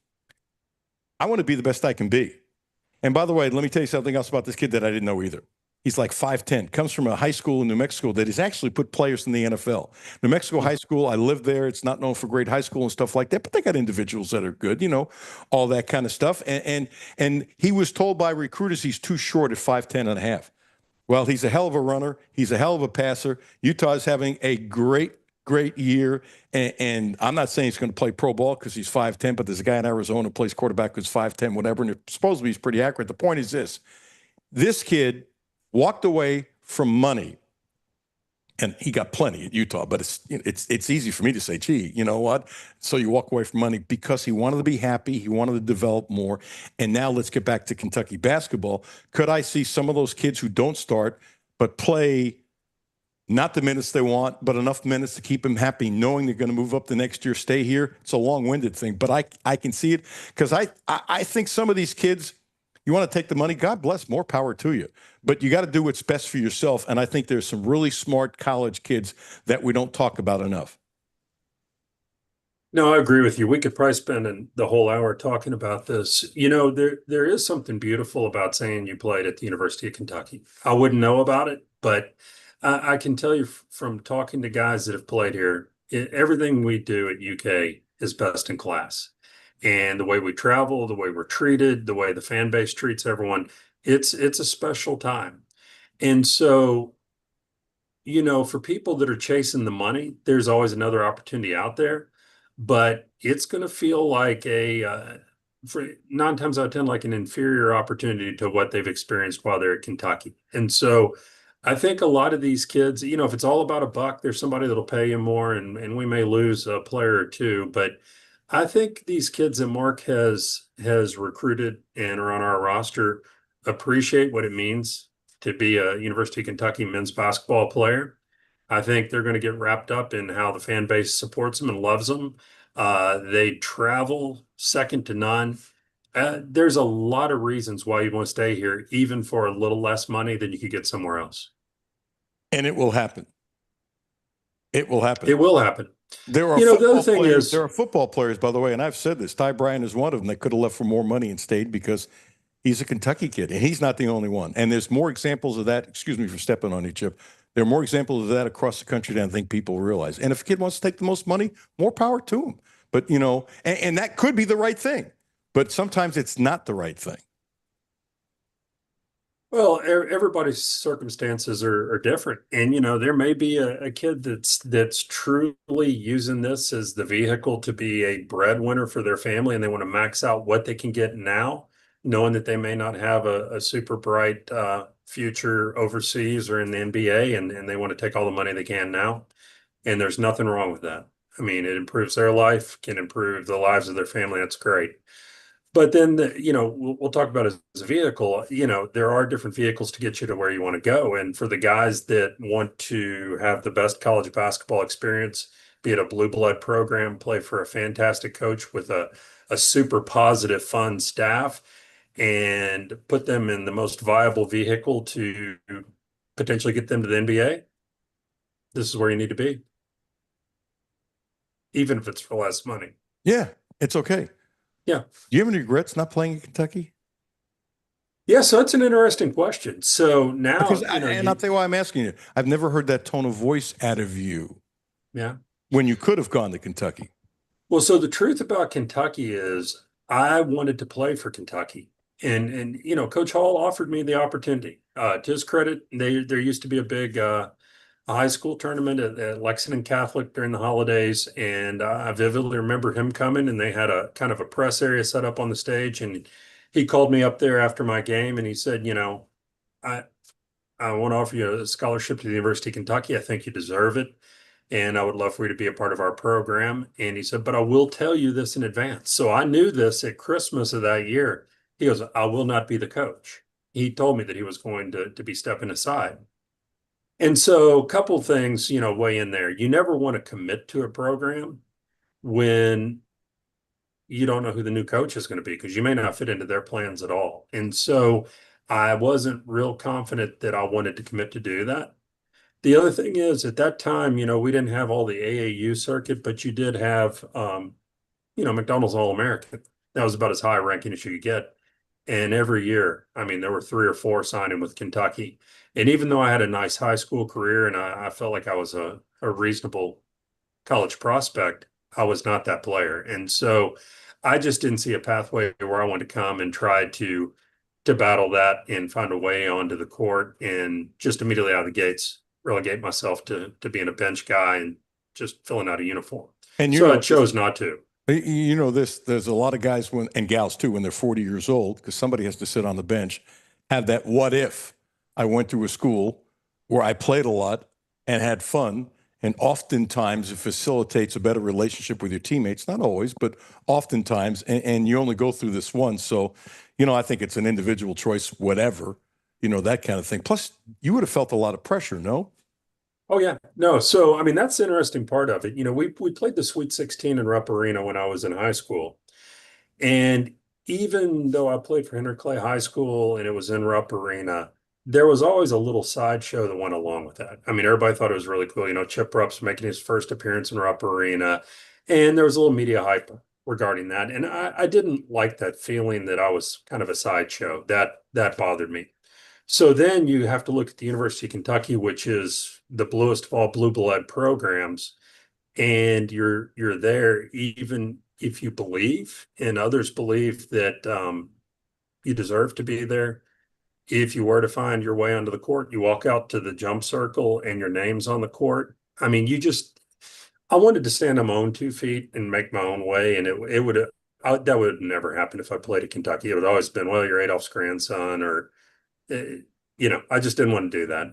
I want to be the best I can be. And by the way, let me tell you something else about this kid that I didn't know either. He's like 5'10", comes from a high school in New Mexico that has actually put players in the NFL. New Mexico high school, I lived there. It's not known for great high school and stuff like that, but they got individuals that are good, all that kind of stuff. And he was told by recruiters he's too short at 5'10" and a half. Well, he's a hell of a runner. He's a hell of a passer. Utah is having a great year. And I'm not saying he's going to play pro ball because he's 5'10", but there's a guy in Arizona who plays quarterback who's 5'10", whatever, and supposedly he's pretty accurate. The point is this kid walked away from money, and he got plenty at Utah, but it's easy for me to say, gee, you know what? So you walk away from money because he wanted to be happy. He wanted to develop more. And now let's get back to Kentucky basketball. Could I see some of those kids who don't start but play not the minutes they want, but enough minutes to keep them happy, knowing they're going to move up the next year, stay here? It's a long-winded thing, but I can see it, because I think some of these kids, you want to take the money, God bless, more power to you. But you got to do what's best for yourself. And I think there's some really smart college kids that we don't talk about enough. No, I agree with you. We could probably spend the whole hour talking about this. There is something beautiful about saying you played at the University of Kentucky. I wouldn't know about it, but I can tell you from talking to guys that have played here, everything we do at UK is best in class. And the way we travel, the way we're treated, the way the fan base treats everyone, it's a special time. And so, for people that are chasing the money, there's always another opportunity out there, but it's going to feel like for 9 times out of 10, like an inferior opportunity to what they've experienced while they're at Kentucky. And so I think a lot of these kids, if it's all about a buck, there's somebody that'll pay you more, and we may lose a player or two, but I think these kids that Mark has recruited and are on our roster appreciate what it means to be a University of Kentucky men's basketball player. I think they're going to get wrapped up in how the fan base supports them and loves them. They travel second to none. There's a lot of reasons why you want to stay here, even for a little less money than you could get somewhere else. And it will happen. It will happen. It will happen. There are The other football thing players. is, There are football players, by the way, and I've said this. Ty Bryant is one of them. They could have left for more money and stayed because he's a Kentucky kid, and he's not the only one. And there's more examples of that. Excuse me for stepping on you, Chip. There are more examples of that across the country than I think people realize. And if a kid wants to take the most money, more power to him. But, and that could be the right thing. But sometimes it's not the right thing. well, everybody's circumstances are different. And, there may be a kid that's truly using this as the vehicle to be a breadwinner for their family, and they want to max out what they can get now, knowing that they may not have a super bright future overseas or in the NBA, and they want to take all the money they can now. And there's nothing wrong with that. I mean, it improves their life, can improve the lives of their family. That's great. But then, we'll talk about it as a vehicle. There are different vehicles to get you to where you want to go. And for the guys that want to have the best college basketball experience, be it a blue blood program, play for a fantastic coach with a super positive, fun staff, and put them in the most viable vehicle to potentially get them to the NBA, this is where you need to be, even if it's for less money. Yeah, it's okay. Yeah. Do you have any regrets not playing in Kentucky? Yeah, so that's an interesting question. So now, Because I'll tell you why I'm asking you. I've never heard that tone of voice out of you. Yeah. When you could have gone to Kentucky. Well, so the truth about Kentucky is I wanted to play for Kentucky. And Coach Hall offered me the opportunity. To his credit, there used to be a big high school tournament at Lexington Catholic during the holidays, and I vividly remember him coming, and they had a kind of a press area set up on the stage, and he called me up there after my game, and he said, I want to offer you a scholarship to the University of Kentucky. I think you deserve it, and I would love for you to be a part of our program. And he said, but I will tell you this in advance. So I knew this at Christmas of that year. He goes, I will not be the coach. He told me that he was going to be stepping aside. And so a couple things, weigh in there. You never want to commit to a program when you don't know who the new coach is going to be, because you may not fit into their plans at all. And so I wasn't real confident that I wanted to commit to do that. The other thing is, at that time, we didn't have all the AAU circuit, but you did have, McDonald's All-American. That was about as high ranking as you could get. And every year, there were 3 or 4 signing with Kentucky. And even though I had a nice high school career and I felt like I was a reasonable college prospect, I was not that player. And so I just didn't see a pathway where I wanted to come and try to battle that and find a way onto the court and just immediately out of the gates relegate myself to being a bench guy and just filling out a uniform. And so I chose not to. There's a lot of guys and gals too, when they're 40 years old, because somebody has to sit on the bench, have that what if I went to a school where I played a lot and had fun. And oftentimes it facilitates a better relationship with your teammates. Not always, but oftentimes. And you only go through this once. So, I think it's an individual choice, whatever, that kind of thing. Plus, you would have felt a lot of pressure, no? Oh, yeah. No. So, that's the interesting part of it. We played the Sweet 16 in Rupp Arena when I was in high school. And even though I played for Henry Clay High School and it was in Rupp Arena, there was always a little sideshow that went along with that. Everybody thought it was really cool. Chip Rupp's making his first appearance in Rupp Arena, and there was a little media hype regarding that. And I didn't like that feeling that I was kind of a sideshow. That bothered me. So then you have to look at the University of Kentucky, which is the bluest of all blue blood programs, and you're there even if you believe and others believe that you deserve to be there. If you were to find your way onto the court, you walk out to the jump circle and your name's on the court. I wanted to stand on my own 2 feet and make my own way. And it would that would never happen if I played at Kentucky. It would always been, well, you're Adolph's grandson, or, I just didn't want to do that.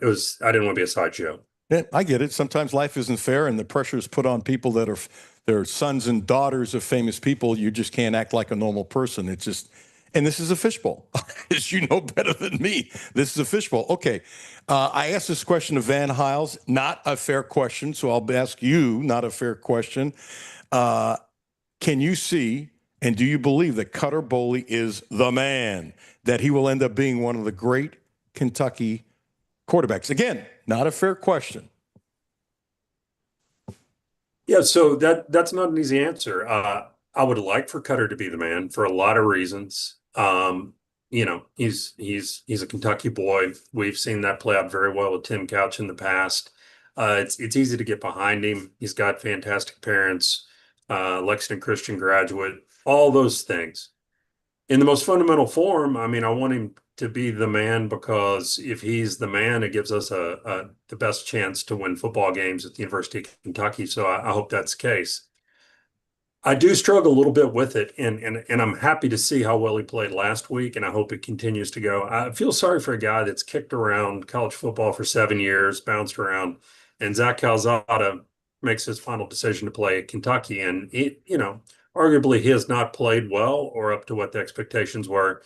I didn't want to be a sideshow. Yeah, I get it. Sometimes life isn't fair and the pressure is put on people that are they're sons and daughters of famous people. You just can't act like a normal person. It's just, and this is a fishbowl, as you know better than me. This is a fishbowl. Okay. I asked this question of Van Hiles, not a fair question. So I'll ask you, not a fair question. Can you see, and do you believe that Cutter Boley is the man, that he will end up being one of the great Kentucky quarterbacks? Again, not a fair question. Yeah, so that's not an easy answer. I would like for Cutter to be the man for a lot of reasons. He's a Kentucky boy. We've seen that play out very well with Tim Couch in the past. It's easy to get behind him. He's got fantastic parents, Lexington Christian graduate, all those things. In the most fundamental form, I mean, I want him to be the man because if he's the man, it gives us the best chance to win football games at the University of Kentucky. So I hope that's the case. I do struggle a little bit with it, and I'm happy to see how well he played last week, and I hope it continues to go. I feel sorry for a guy that's kicked around college football for 7 years, bounced around, and Zach Calzada makes his final decision to play at Kentucky, and arguably he has not played well or up to what the expectations were,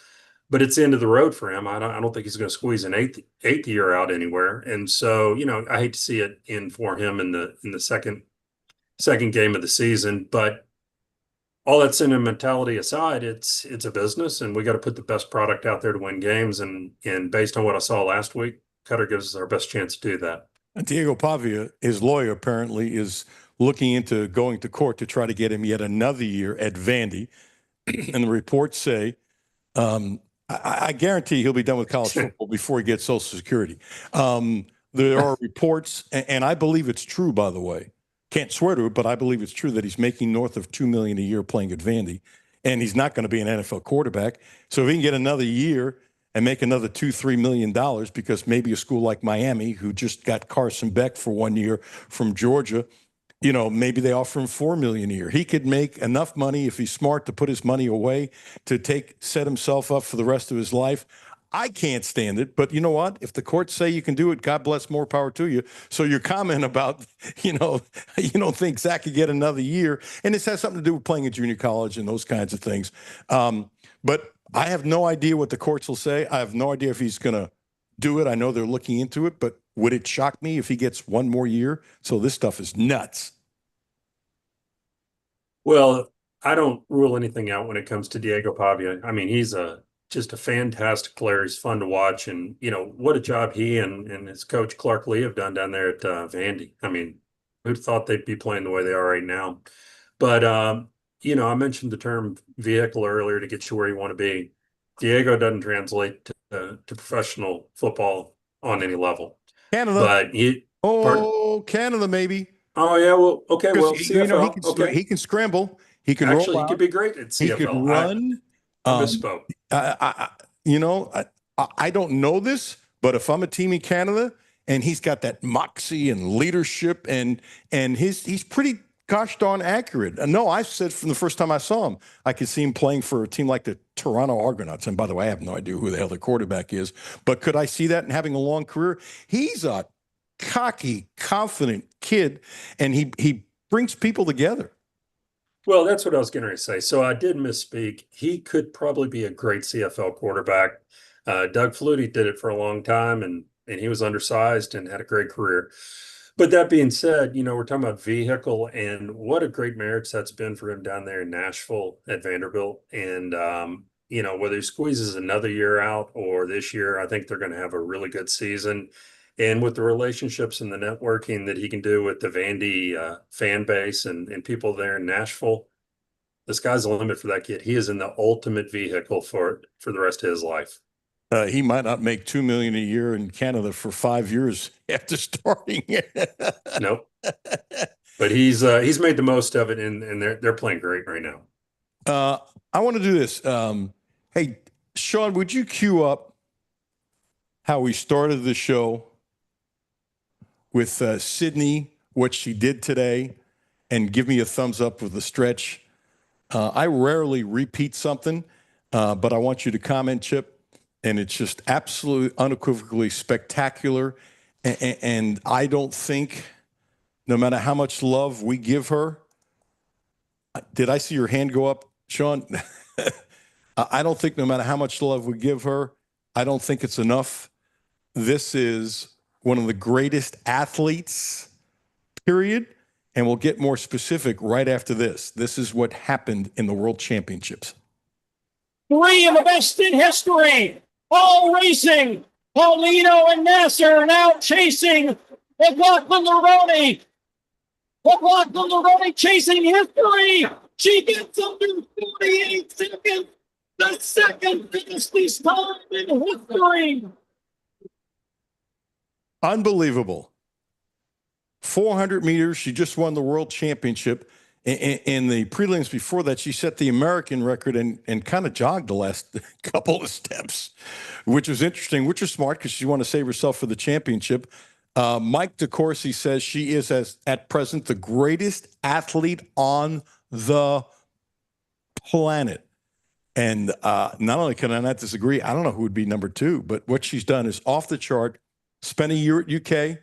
but it's the end of the road for him. I don't think he's going to squeeze an eighth year out anywhere, and so I hate to see it end for him in the second game of the season, but all that sentimentality aside, it's a business, and we got to put the best product out there to win games. And based on what I saw last week, Cutter gives us our best chance to do that. Diego Pavia, his lawyer, apparently is looking into going to court to try to get him yet another year at Vandy. And the reports say, I guarantee he'll be done with college football before he gets Social Security. There are reports, and I believe it's true, by the way. Can't swear to it, but I believe it's true that he's making north of $2 million a year playing at Vandy, and he's not going to be an NFL quarterback. So if he can get another year and make another $2-3 million, because maybe a school like Miami, who just got Carson Beck for 1 year from Georgia, maybe they offer him $4 million a year. He could make enough money if he's smart to put his money away to set himself up for the rest of his life. I can't stand it, but you know what? If the courts say you can do it, God bless, more power to you. So your comment about, you don't think Zach could get another year, and this has something to do with playing at junior college and those kinds of things. But I have no idea what the courts will say. I have no idea if he's going to do it. I know they're looking into it, but would it shock me if he gets one more year? So this stuff is nuts. Well, I don't rule anything out when it comes to Diego Pavia. I mean, he's just a fantastic player. He's fun to watch. And, what a job he and his coach Clark Lee have done down there at Vandy. I mean, who'd thought they'd be playing the way they are right now? But, I mentioned the term vehicle earlier to get you where you want to be. Diego doesn't translate to professional football on any level. Canada. But Canada, maybe. Oh, yeah. Well, okay. Well, CFL, he can scramble. He can actually, roll out. He could be great at CFL. He could run. I misspoke. I don't know this, but if I'm a team in Canada and he's got that moxie and leadership and he's pretty gosh darn accurate. No, I said from the first time I saw him, I could see him playing for a team like the Toronto Argonauts. And by the way, I have no idea who the hell the quarterback is, but could I see that and having a long career? He's a cocky, confident kid, and he brings people together. Well, that's what I was going to say. So I did misspeak. He could probably be a great CFL quarterback. Doug Flutie did it for a long time, and he was undersized and had a great career. But that being said, we're talking about vehicle, and what a great marriage that's been for him down there in Nashville at Vanderbilt. And, whether he squeezes another year out or this year, I think they're going to have a really good season. And with the relationships and the networking that he can do with the Vandy fan base and people there in Nashville, the sky's the limit for that kid. He is in the ultimate vehicle for the rest of his life. He might not make $2 million a year in Canada for 5 years after starting. Nope. But he's made the most of it, and they're playing great right now. I want to do this. Hey, Sean, would you cue up how we started the show with Sydney, what she did today, and give me a thumbs up with the stretch? I rarely repeat something, but I want you to comment, Chip. And it's just absolutely unequivocally spectacular. And I don't think, no matter how much love we give her, did I see your hand go up, Sean? I don't think no matter how much love we give her, I don't think it's enough. This is one of the greatest athletes, period. And we'll get more specific right after this. This is what happened in the World Championships. 3 of the best in history. All racing. Paulino and Nasser now chasing McLaughlin Leroney. McLaughlin Leroy chasing history. She gets under 48 seconds. The second fastest time in history. Unbelievable. 400 meters. She just won the world championship. In the prelims before that, she set the American record and kind of jogged the last couple of steps, which was interesting, which is smart because she wanted to save herself for the championship. Mike DeCourcy says she is, at present, the greatest athlete on the planet. And not only can I not disagree, I don't know who would be number two, but what she's done is off the chart. Spent a year at UK,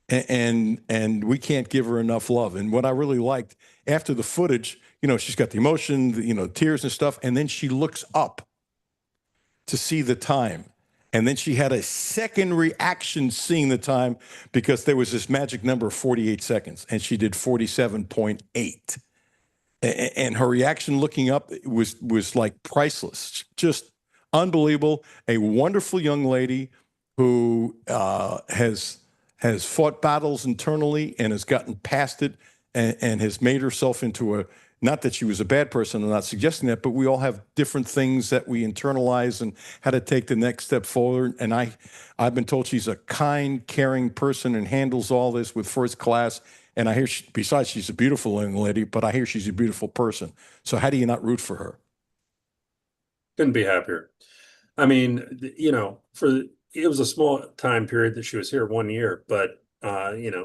and we can't give her enough love. And what I really liked after the footage, she's got the emotion, tears and stuff, and then she looks up to see the time. And then she had a second reaction seeing the time because there was this magic number of 48 seconds, and she did 47.8. And her reaction looking up was like priceless, just unbelievable. A wonderful young lady who has fought battles internally and has gotten past it and has made herself into not that she was a bad person, I'm not suggesting that, but we all have different things that we internalize and how to take the next step forward. And I've been told she's a kind, caring person and handles all this with first class. And I hear, besides she's a beautiful young lady, but I hear she's a beautiful person. So how do you not root for her? Couldn't be happier. I mean, it was a small time period that she was here, 1 year, but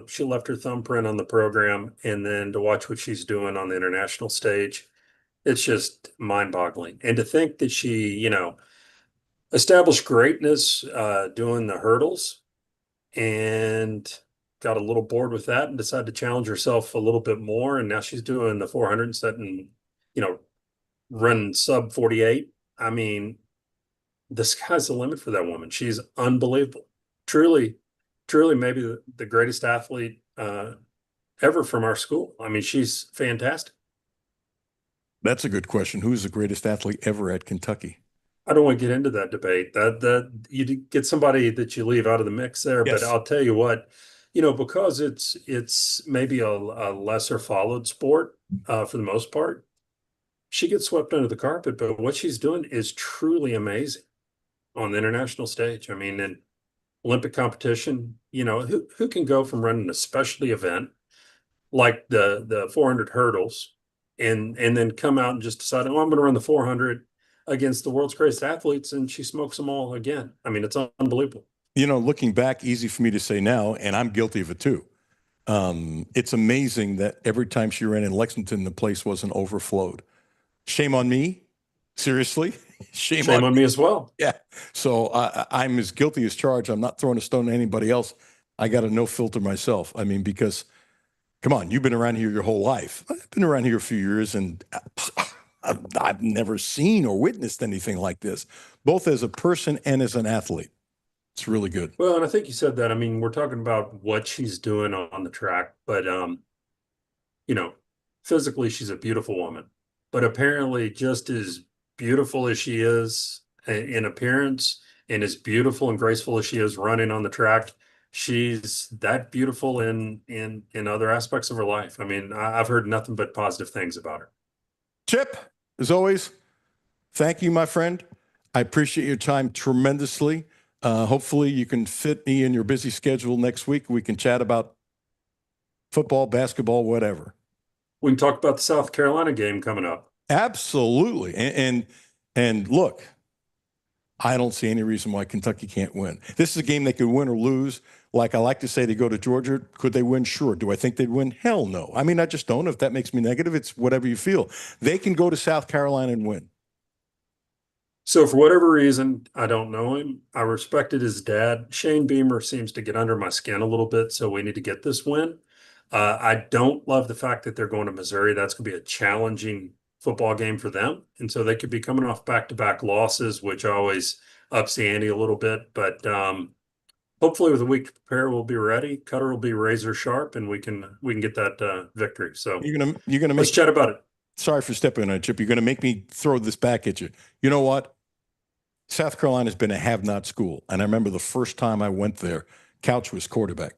she left her thumbprint on the program, and then to watch what she's doing on the international stage, it's just mind-boggling. And to think that she, established greatness doing the hurdles and got a little bored with that and decided to challenge herself a little bit more. And now she's doing the 400 setting, running sub 48. I mean, the sky's the limit for that woman. She's unbelievable. Truly maybe the greatest athlete ever from our school. I mean, she's fantastic. That's a good question. Who's the greatest athlete ever at Kentucky? I don't want to get into that debate. That you get somebody that you leave out of the mix there. Yes. But I'll tell you what, because it's maybe a lesser followed sport for the most part. She gets swept under the carpet, but what she's doing is truly amazing on the international stage. I mean, in Olympic competition, who can go from running a specialty event like the 400 hurdles and then come out and just decide, I'm going to run the 400 against the world's greatest athletes, and she smokes them all again. I mean, it's unbelievable. Looking back, easy for me to say now, and I'm guilty of it too. It's amazing that every time she ran in Lexington, the place wasn't overflowed. Shame on me. Seriously. Shame on me as well. Yeah. So I'm as guilty as charged. I'm not throwing a stone at anybody else. I got a no filter myself. I mean, because come on, you've been around here your whole life. I've been around here a few years, and I've never seen or witnessed anything like this, both as a person and as an athlete. It's really good. Well, and I think you said that. I mean, we're talking about what she's doing on the track, but physically she's a beautiful woman. But apparently just as beautiful as she is in appearance and as beautiful and graceful as she is running on the track, she's that beautiful in other aspects of her life. I mean, I've heard nothing but positive things about her. Chip, as always, thank you, my friend. I appreciate your time tremendously. Hopefully you can fit me in your busy schedule next week. We can chat about football, basketball, whatever. We can talk about the South Carolina game coming up. Absolutely. And look, I don't see any reason why Kentucky can't win. This is a game they could win or lose. Like I like to say, they go to Georgia. Could they win? Sure. Do I think they'd win? Hell no. I mean, I just don't. If that makes me negative, it's whatever you feel. They can go to South Carolina and win. So for whatever reason, I don't know him. I respected his dad. Shane Beamer seems to get under my skin a little bit, so we need to get this win. I don't love the fact that they're going to Missouri. That's going to be a challenging football game for them. And so they could be coming off back-to-back losses, which always ups the ante a little bit. But hopefully with a week to prepare, we'll be ready. Cutter will be razor sharp, and we can get that victory. So you're gonna let's chat about it. Sorry for stepping on it, Chip. You're gonna make me throw this back at you. You know what? South Carolina's been a have-not school. And I remember the first time I went there, Couch was quarterback.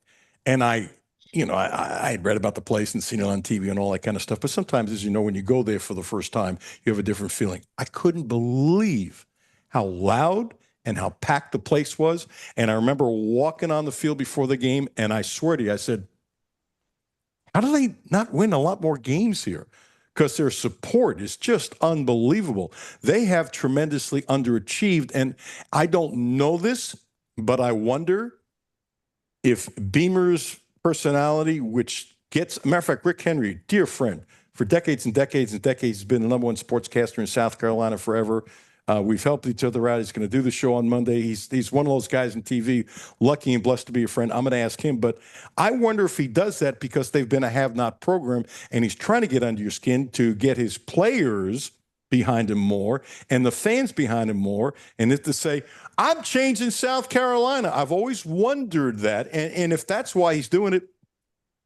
And I I had read about the place and seen it on TV and all that kind of stuff. But sometimes, as you know, when you go there for the first time, you have a different feeling. I couldn't believe how loud and how packed the place was. And I remember walking on the field before the game, and I swear to you, I said, how do they not win a lot more games here? Because their support is just unbelievable. They have tremendously underachieved. And I don't know this, but I wonder if Beamer's personality, which gets, matter of fact, Rick Henry, dear friend, for decades and decades and decades, has been the number one sportscaster in South Carolina forever. We've helped each other out. He's going to do the show on Monday. He's one of those guys in TV, lucky and blessed to be a friend. I'm going to ask him, but I wonder if he does that because they've been a have-not program, and he's trying to get under your skin to get his players behind him more and the fans behind him more, and if to say, I'm changing South Carolina. I've always wondered that, and if that's why he's doing it,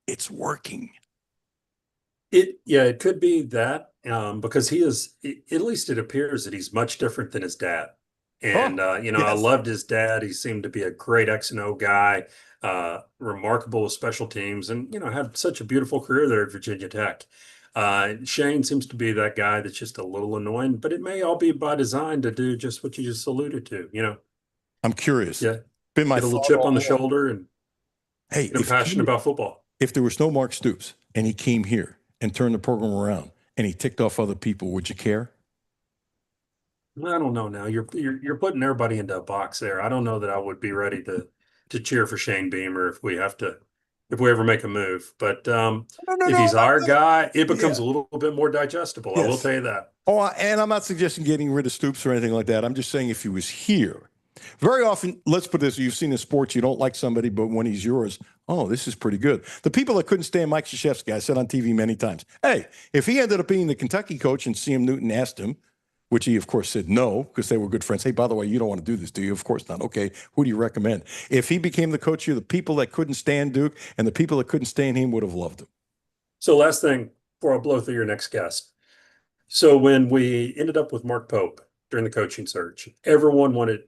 it's working. It could be that because he is, at least it appears that he's much different than his dad. And, yes. I loved his dad. He seemed to be a great X and O guy, remarkable with special teams, and, had such a beautiful career there at Virginia Tech. Shane seems to be that guy that's just a little annoying, but it may all be by design to do just what you just alluded to, I'm curious. Yeah. Been my Get a little thought chip all on the along. shoulder and Hey, get passionate about football. If there was no Mark Stoops and he came here and turned the program around and he ticked off other people, would you care? I don't know now. You're putting everybody into a box there. I don't know that I would be ready to cheer for Shane Beamer if we ever make a move. But if he's our guy, it becomes a little bit more digestible. Yes. I will tell you that. Oh, and I'm not suggesting getting rid of Stoops or anything like that. I'm just saying if he was here. Very often, let's put this, you've seen in sports, you don't like somebody, but when he's yours, oh, this is pretty good. The people that couldn't stand Mike Krzyzewski, I said on TV many times, hey, if he ended up being the Kentucky coach and CM Newton asked him, which he, of course, said no, because they were good friends. Hey, by the way, you don't want to do this, do you? Of course not. Okay, who do you recommend? If he became the coach here, the people that couldn't stand Duke and the people that couldn't stand him would have loved him. So last thing before I blow through your next guest. So when we ended up with Mark Pope during the coaching search, everyone wanted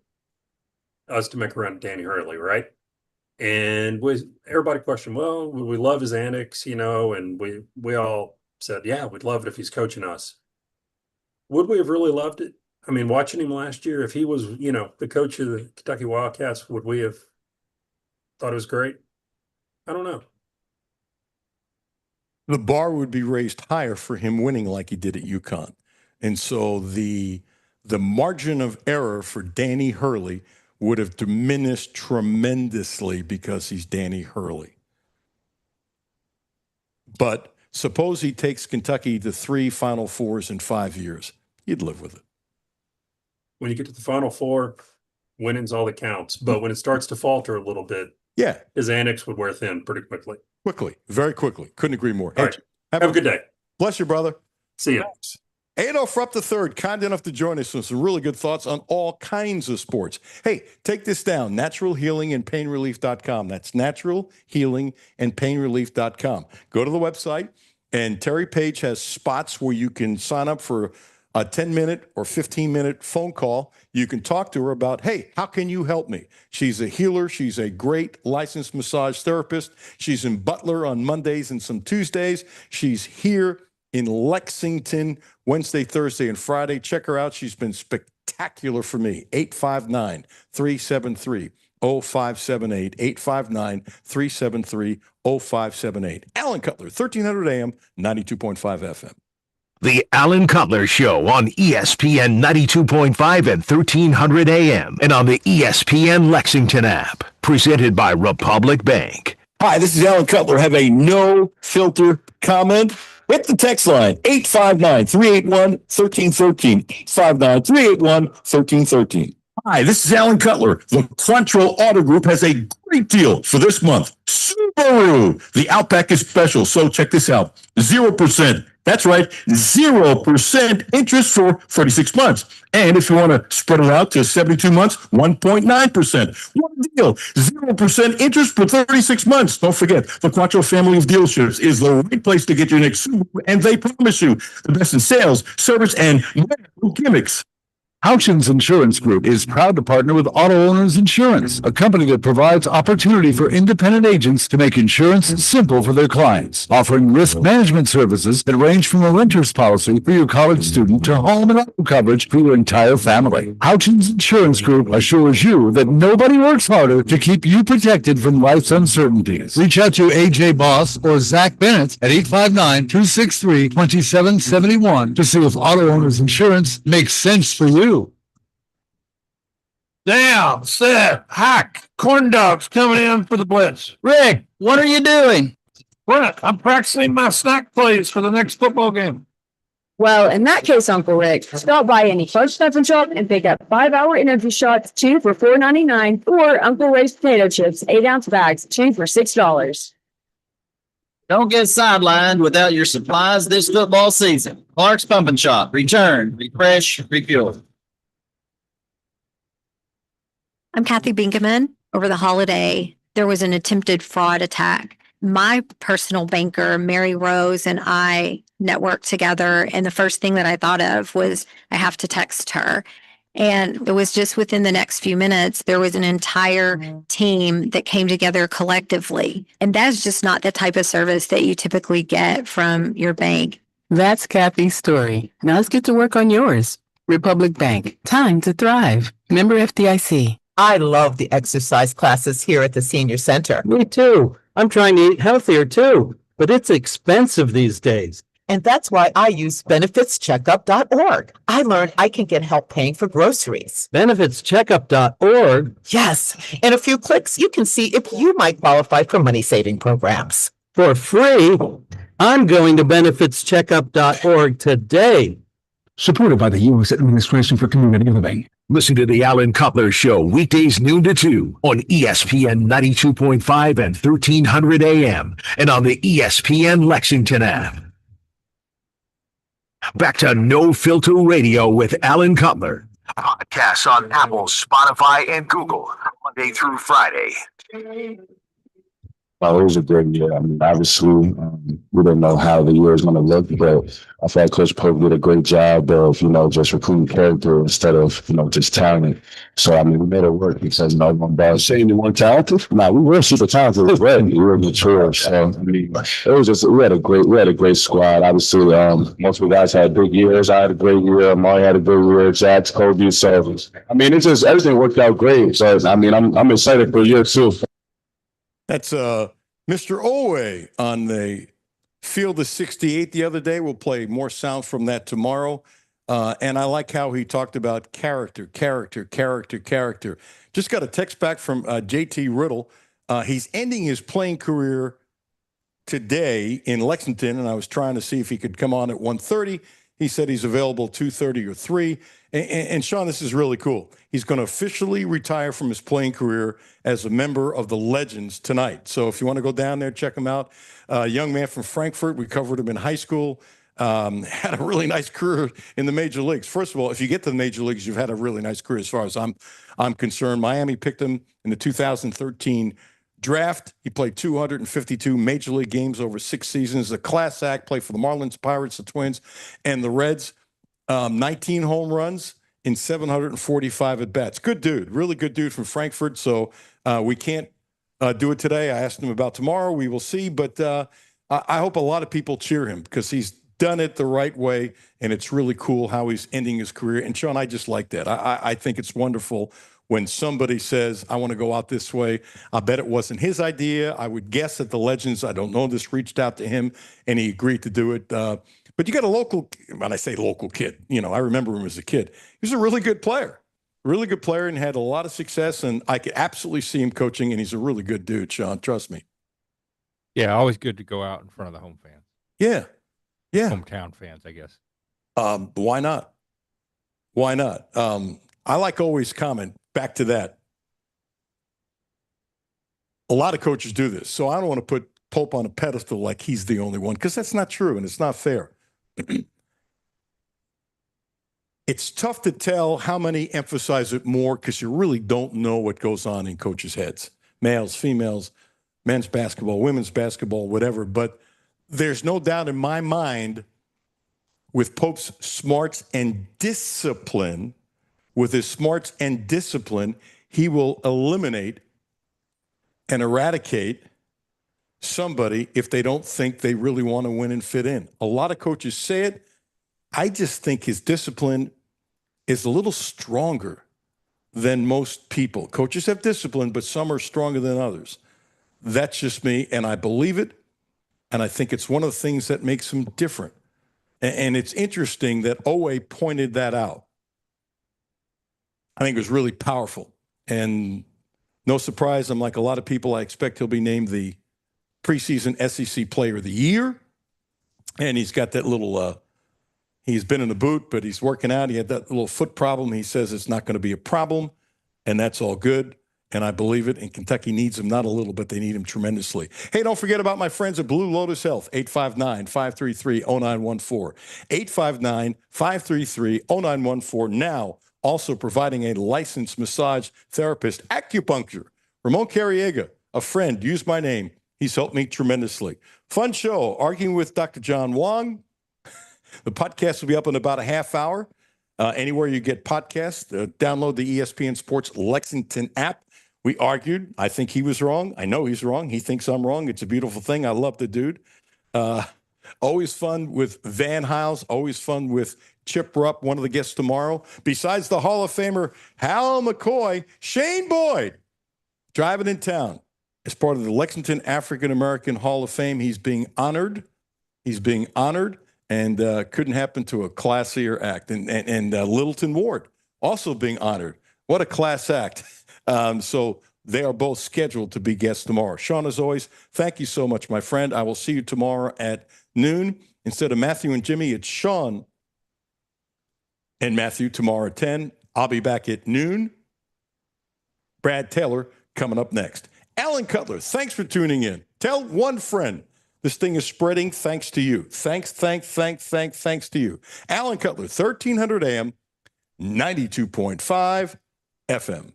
us to make a run at Danny Hurley, right? And everybody questioned, well, we love his antics, and we all said, yeah, we'd love it if he's coaching us. Would we have really loved it? I mean, watching him last year, if he was, the coach of the Kentucky Wildcats, would we have thought it was great? I don't know. The bar would be raised higher for him winning like he did at UConn. And so the margin of error for Danny Hurley would have diminished tremendously because he's Danny Hurley. But suppose he takes Kentucky to 3 Final Fours in 5 years. You'd live with it. When you get to the Final Four, winning's all that counts. But when it starts to falter a little bit, yeah, his antics would wear thin pretty quickly. Quickly, very quickly. Couldn't agree more. All right. Have a good day. Bless you, brother. See you. Adolph Rupp III, kind enough to join us with some really good thoughts on all kinds of sports. Hey, take this down, naturalhealingandpainrelief.com. That's naturalhealingandpainrelief.com. Go to the website, and Terry Page has spots where you can sign up for a 10-minute or 15-minute phone call. You can talk to her about, hey, how can you help me? She's a healer. She's a great licensed massage therapist. She's in Butler on Mondays and some Tuesdays. She's here in Lexington Wednesday, Thursday, and Friday. Check her out. She's been spectacular for me. 859-373-0578. 859-373-0578. Alan Cutler, 1300 AM, 92.5 FM. The Alan Cutler Show on ESPN 92.5 and 1300 AM and on the ESPN Lexington app. Presented by Republic Bank. Hi, this is Alan Cutler. Have a no-filter comment? Hit the text line, 859-381-1313. 859-381-1313. Hi, this is Alan Cutler. The Quantrill Auto Group has a great deal for this month. Subaru. The Outback is special, so check this out. 0%. That's right, 0% interest for 36 months. And if you want to spread it out to 72 months, 1.9%. One deal, 0% interest for 36 months. Don't forget, the Quattro family of dealerships is the right place to get your next Subaru, and they promise you the best in sales, service, and gimmicks. Houchins Insurance Group is proud to partner with Auto Owners Insurance, a company that provides opportunity for independent agents to make insurance simple for their clients, offering risk management services that range from a renter's policy for your college student to home and auto coverage for your entire family. Houchins Insurance Group assures you that nobody works harder to keep you protected from life's uncertainties. Reach out to AJ Boss or Zach Bennett at 859-263-2771 to see if Auto Owners Insurance makes sense for you. Damn, Seth, Hack, corn dogs coming in for the blitz. Rick, what are you doing? Brent, I'm practicing my snack plays for the next football game. Well, in that case, Uncle Rick, stop by any Fudge Stuffing Shop and pick up 5-hour energy shots, 2 for $4.99, or Uncle Ray's potato chips, 8-ounce bags, 2 for $6. Don't get sidelined without your supplies this football season. Clark's Pump and Shop. Return, refresh, refuel. I'm Kathy Bingaman. Over the holiday, there was an attempted fraud attack. My personal banker, Mary Rose, and I networked together. And the first thing that I thought of was I have to text her. And it was just within the next few minutes, there was an entire team that came together collectively. And that's just not the type of service that you typically get from your bank. That's Kathy's story. Now let's get to work on yours. Republic Bank. Time to thrive. Member FDIC. I love the exercise classes here at the senior center. Me too. I'm trying to eat healthier too, but it's expensive these days. And that's why I use benefitscheckup.org. I learned I can get help paying for groceries. Benefitscheckup.org? Yes. In a few clicks, you can see if you might qualify for money-saving programs. For free? I'm going to benefitscheckup.org today. Supported by the U.S. Administration for Community Living. Listen to the Alan Cutler Show weekdays noon to 2 on ESPN 92.5 and 1300 AM and on the ESPN Lexington app. Back to No Filter Radio with Alan Cutler. Podcasts on Apple, Spotify, and Google Monday through Friday. Well, it was a great year. I mean, obviously, we didn't know how the year was going to look, but I feel like Coach Pope did a great job of, just recruiting character instead of, just talent. So, I mean, we made it work because, everyone was saying they weren't talented. Nah, we were super talented. We were mature. So, I mean, it was just, we had a great squad. Obviously, most of the guys had big years. I had a great year. Amari had a good year. Jax, Kobe. So, I mean, it's just, everything worked out great. So, I mean, I'm excited for year two. That's Mr. Owe on the field of 68 the other day. We'll play more sounds from that tomorrow. And I like how he talked about character. Just got a text back from JT Riddle. He's ending his playing career today in Lexington, and I was trying to see if he could come on at 1:30. He said he's available 2:30 or 3. And Sean, this is really cool. He's going to officially retire from his playing career as a member of the Legends tonight. So if you want to go down there, check him out. Young man from Frankfurt. We covered him in high school. Had a really nice career in the major leagues. First of all, if you get to the major leagues, you've had a really nice career as far as I'm concerned. Miami picked him in the 2013 draft. He played 252 major league games over 6 seasons. A class act, played for the Marlins, Pirates, the Twins, and the Reds. 19 home runs in 745 at-bats. Good dude, really good dude from Frankfurt. So we can't do it today. I asked him about tomorrow. We will see. But I hope a lot of people cheer him because he's done it the right way, and it's really cool how he's ending his career. And, Sean, I just like that. I think it's wonderful when somebody says, I want to go out this way. I bet it wasn't his idea. I would guess that the Legends, I don't know this, reached out to him, and he agreed to do it. But you got a local, when I say local kid, I remember him as a kid. He was a really good player, and had a lot of success, and I could absolutely see him coaching, and he's a really good dude, Sean. Trust me. Yeah, always good to go out in front of the home fans. Yeah. Hometown fans, I guess. Why not? I like always comment back to that. A lot of coaches do this, so I don't want to put Pope on a pedestal like he's the only one, because that's not true, and it's not fair. It's tough to tell how many emphasize it more because you really don't know what goes on in coaches' heads. Males, females, men's basketball, women's basketball, whatever. But there's no doubt in my mind with Pope's smarts and discipline with his smarts and discipline, he will eliminate and eradicate somebody if they don't think they really want to win and fit in. A lot of coaches say it. I just think his discipline is a little stronger than most people. Coaches have discipline, but some are stronger than others. That's just me, and I believe it, and I think it's one of the things that makes him different. And it's interesting that Owe pointed that out. I think it was really powerful. And no surprise, I'm like a lot of people, I expect he'll be named the preseason SEC Player of the Year. And he's got that little, he's been in the boot, but he's working out. He had that little foot problem. He says it's not going to be a problem, and that's all good. And I believe it. And Kentucky needs him, not a little, but they need him tremendously. Hey, don't forget about my friends at Blue Lotus Health, 859-533-0914. 859-533-0914. Now, also providing a licensed massage therapist, acupuncture. Ramon Carriega, a friend, used my name. He's helped me tremendously. Fun show, arguing with Dr. John Wong. The podcast will be up in about a half hour. Anywhere you get podcasts, download the ESPN Sports Lexington app. We argued. I think he was wrong. I know he's wrong. He thinks I'm wrong. It's a beautiful thing. I love the dude. Always fun with Van Hiles. Always fun with Chip Rupp, one of the guests tomorrow. Besides the Hall of Famer Hal McCoy, Shane Boyd driving in town as part of the Lexington African American Hall of Fame. He's being honored. He's being honored, and couldn't happen to a classier act. And Littleton Ward also being honored. What a class act. So they are both scheduled to be guests tomorrow. Sean, as always, thank you so much, my friend. I will see you tomorrow at noon. Instead of Matthew and Jimmy, it's Sean and Matthew tomorrow at 10. I'll be back at noon. Brad Taylor coming up next. Alan Cutler, thanks for tuning in. Tell one friend. This thing is spreading thanks to you. Thanks to you. Alan Cutler, 1300 AM, 92.5 FM.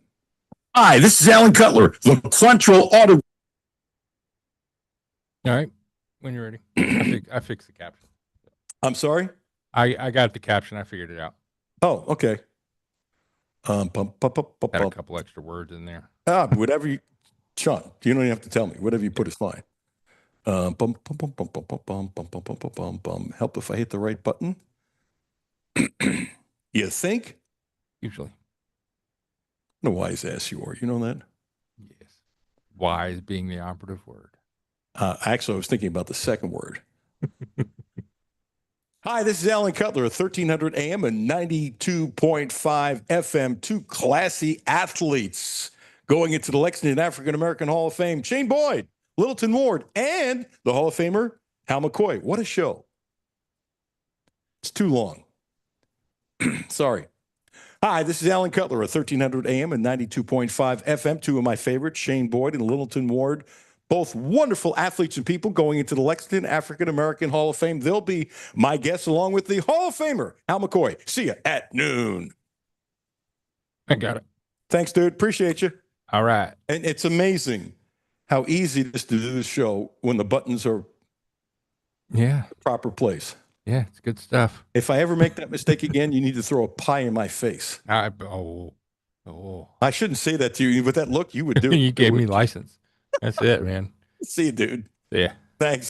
Hi, this is Alan Cutler, the Quantrill Auto. All right. When you're ready. I fixed the caption. I'm sorry? I got the caption. I figured it out. Oh, okay. Had a couple extra words in there. Whatever you, Sean, you don't even have to tell me. Whatever you put is fine. Help if I hit the right button. You think? Usually. No wise ass you are. You know that? Yes. Wise being the operative word. Actually, I was thinking about the second word. Hi, this is Alan Cutler, 1300 AM and 92.5 FM. Two classy athletes going into the Lexington African American Hall of Fame. Shane Boyd, Littleton Ward, and the Hall of Famer, Hal McCoy. What a show. It's too long. Sorry. Hi, this is Alan Cutler, 1300 AM and 92.5 FM. Two of my favorites, Shane Boyd and Littleton Ward. Both wonderful athletes and people going into the Lexington African American Hall of Fame. They'll be my guests along with the Hall of Famer, Hal McCoy. See you at noon. I got it. Thanks, dude. Appreciate you. All right. And it's amazing how easy it is to do this show when the buttons are the proper place. Yeah, it's good stuff. If I ever make that mistake again, you need to throw a pie in my face. I shouldn't say that to you. With that look, you would do it. You gave me license. That's it, man. See you, dude. Yeah. Thanks.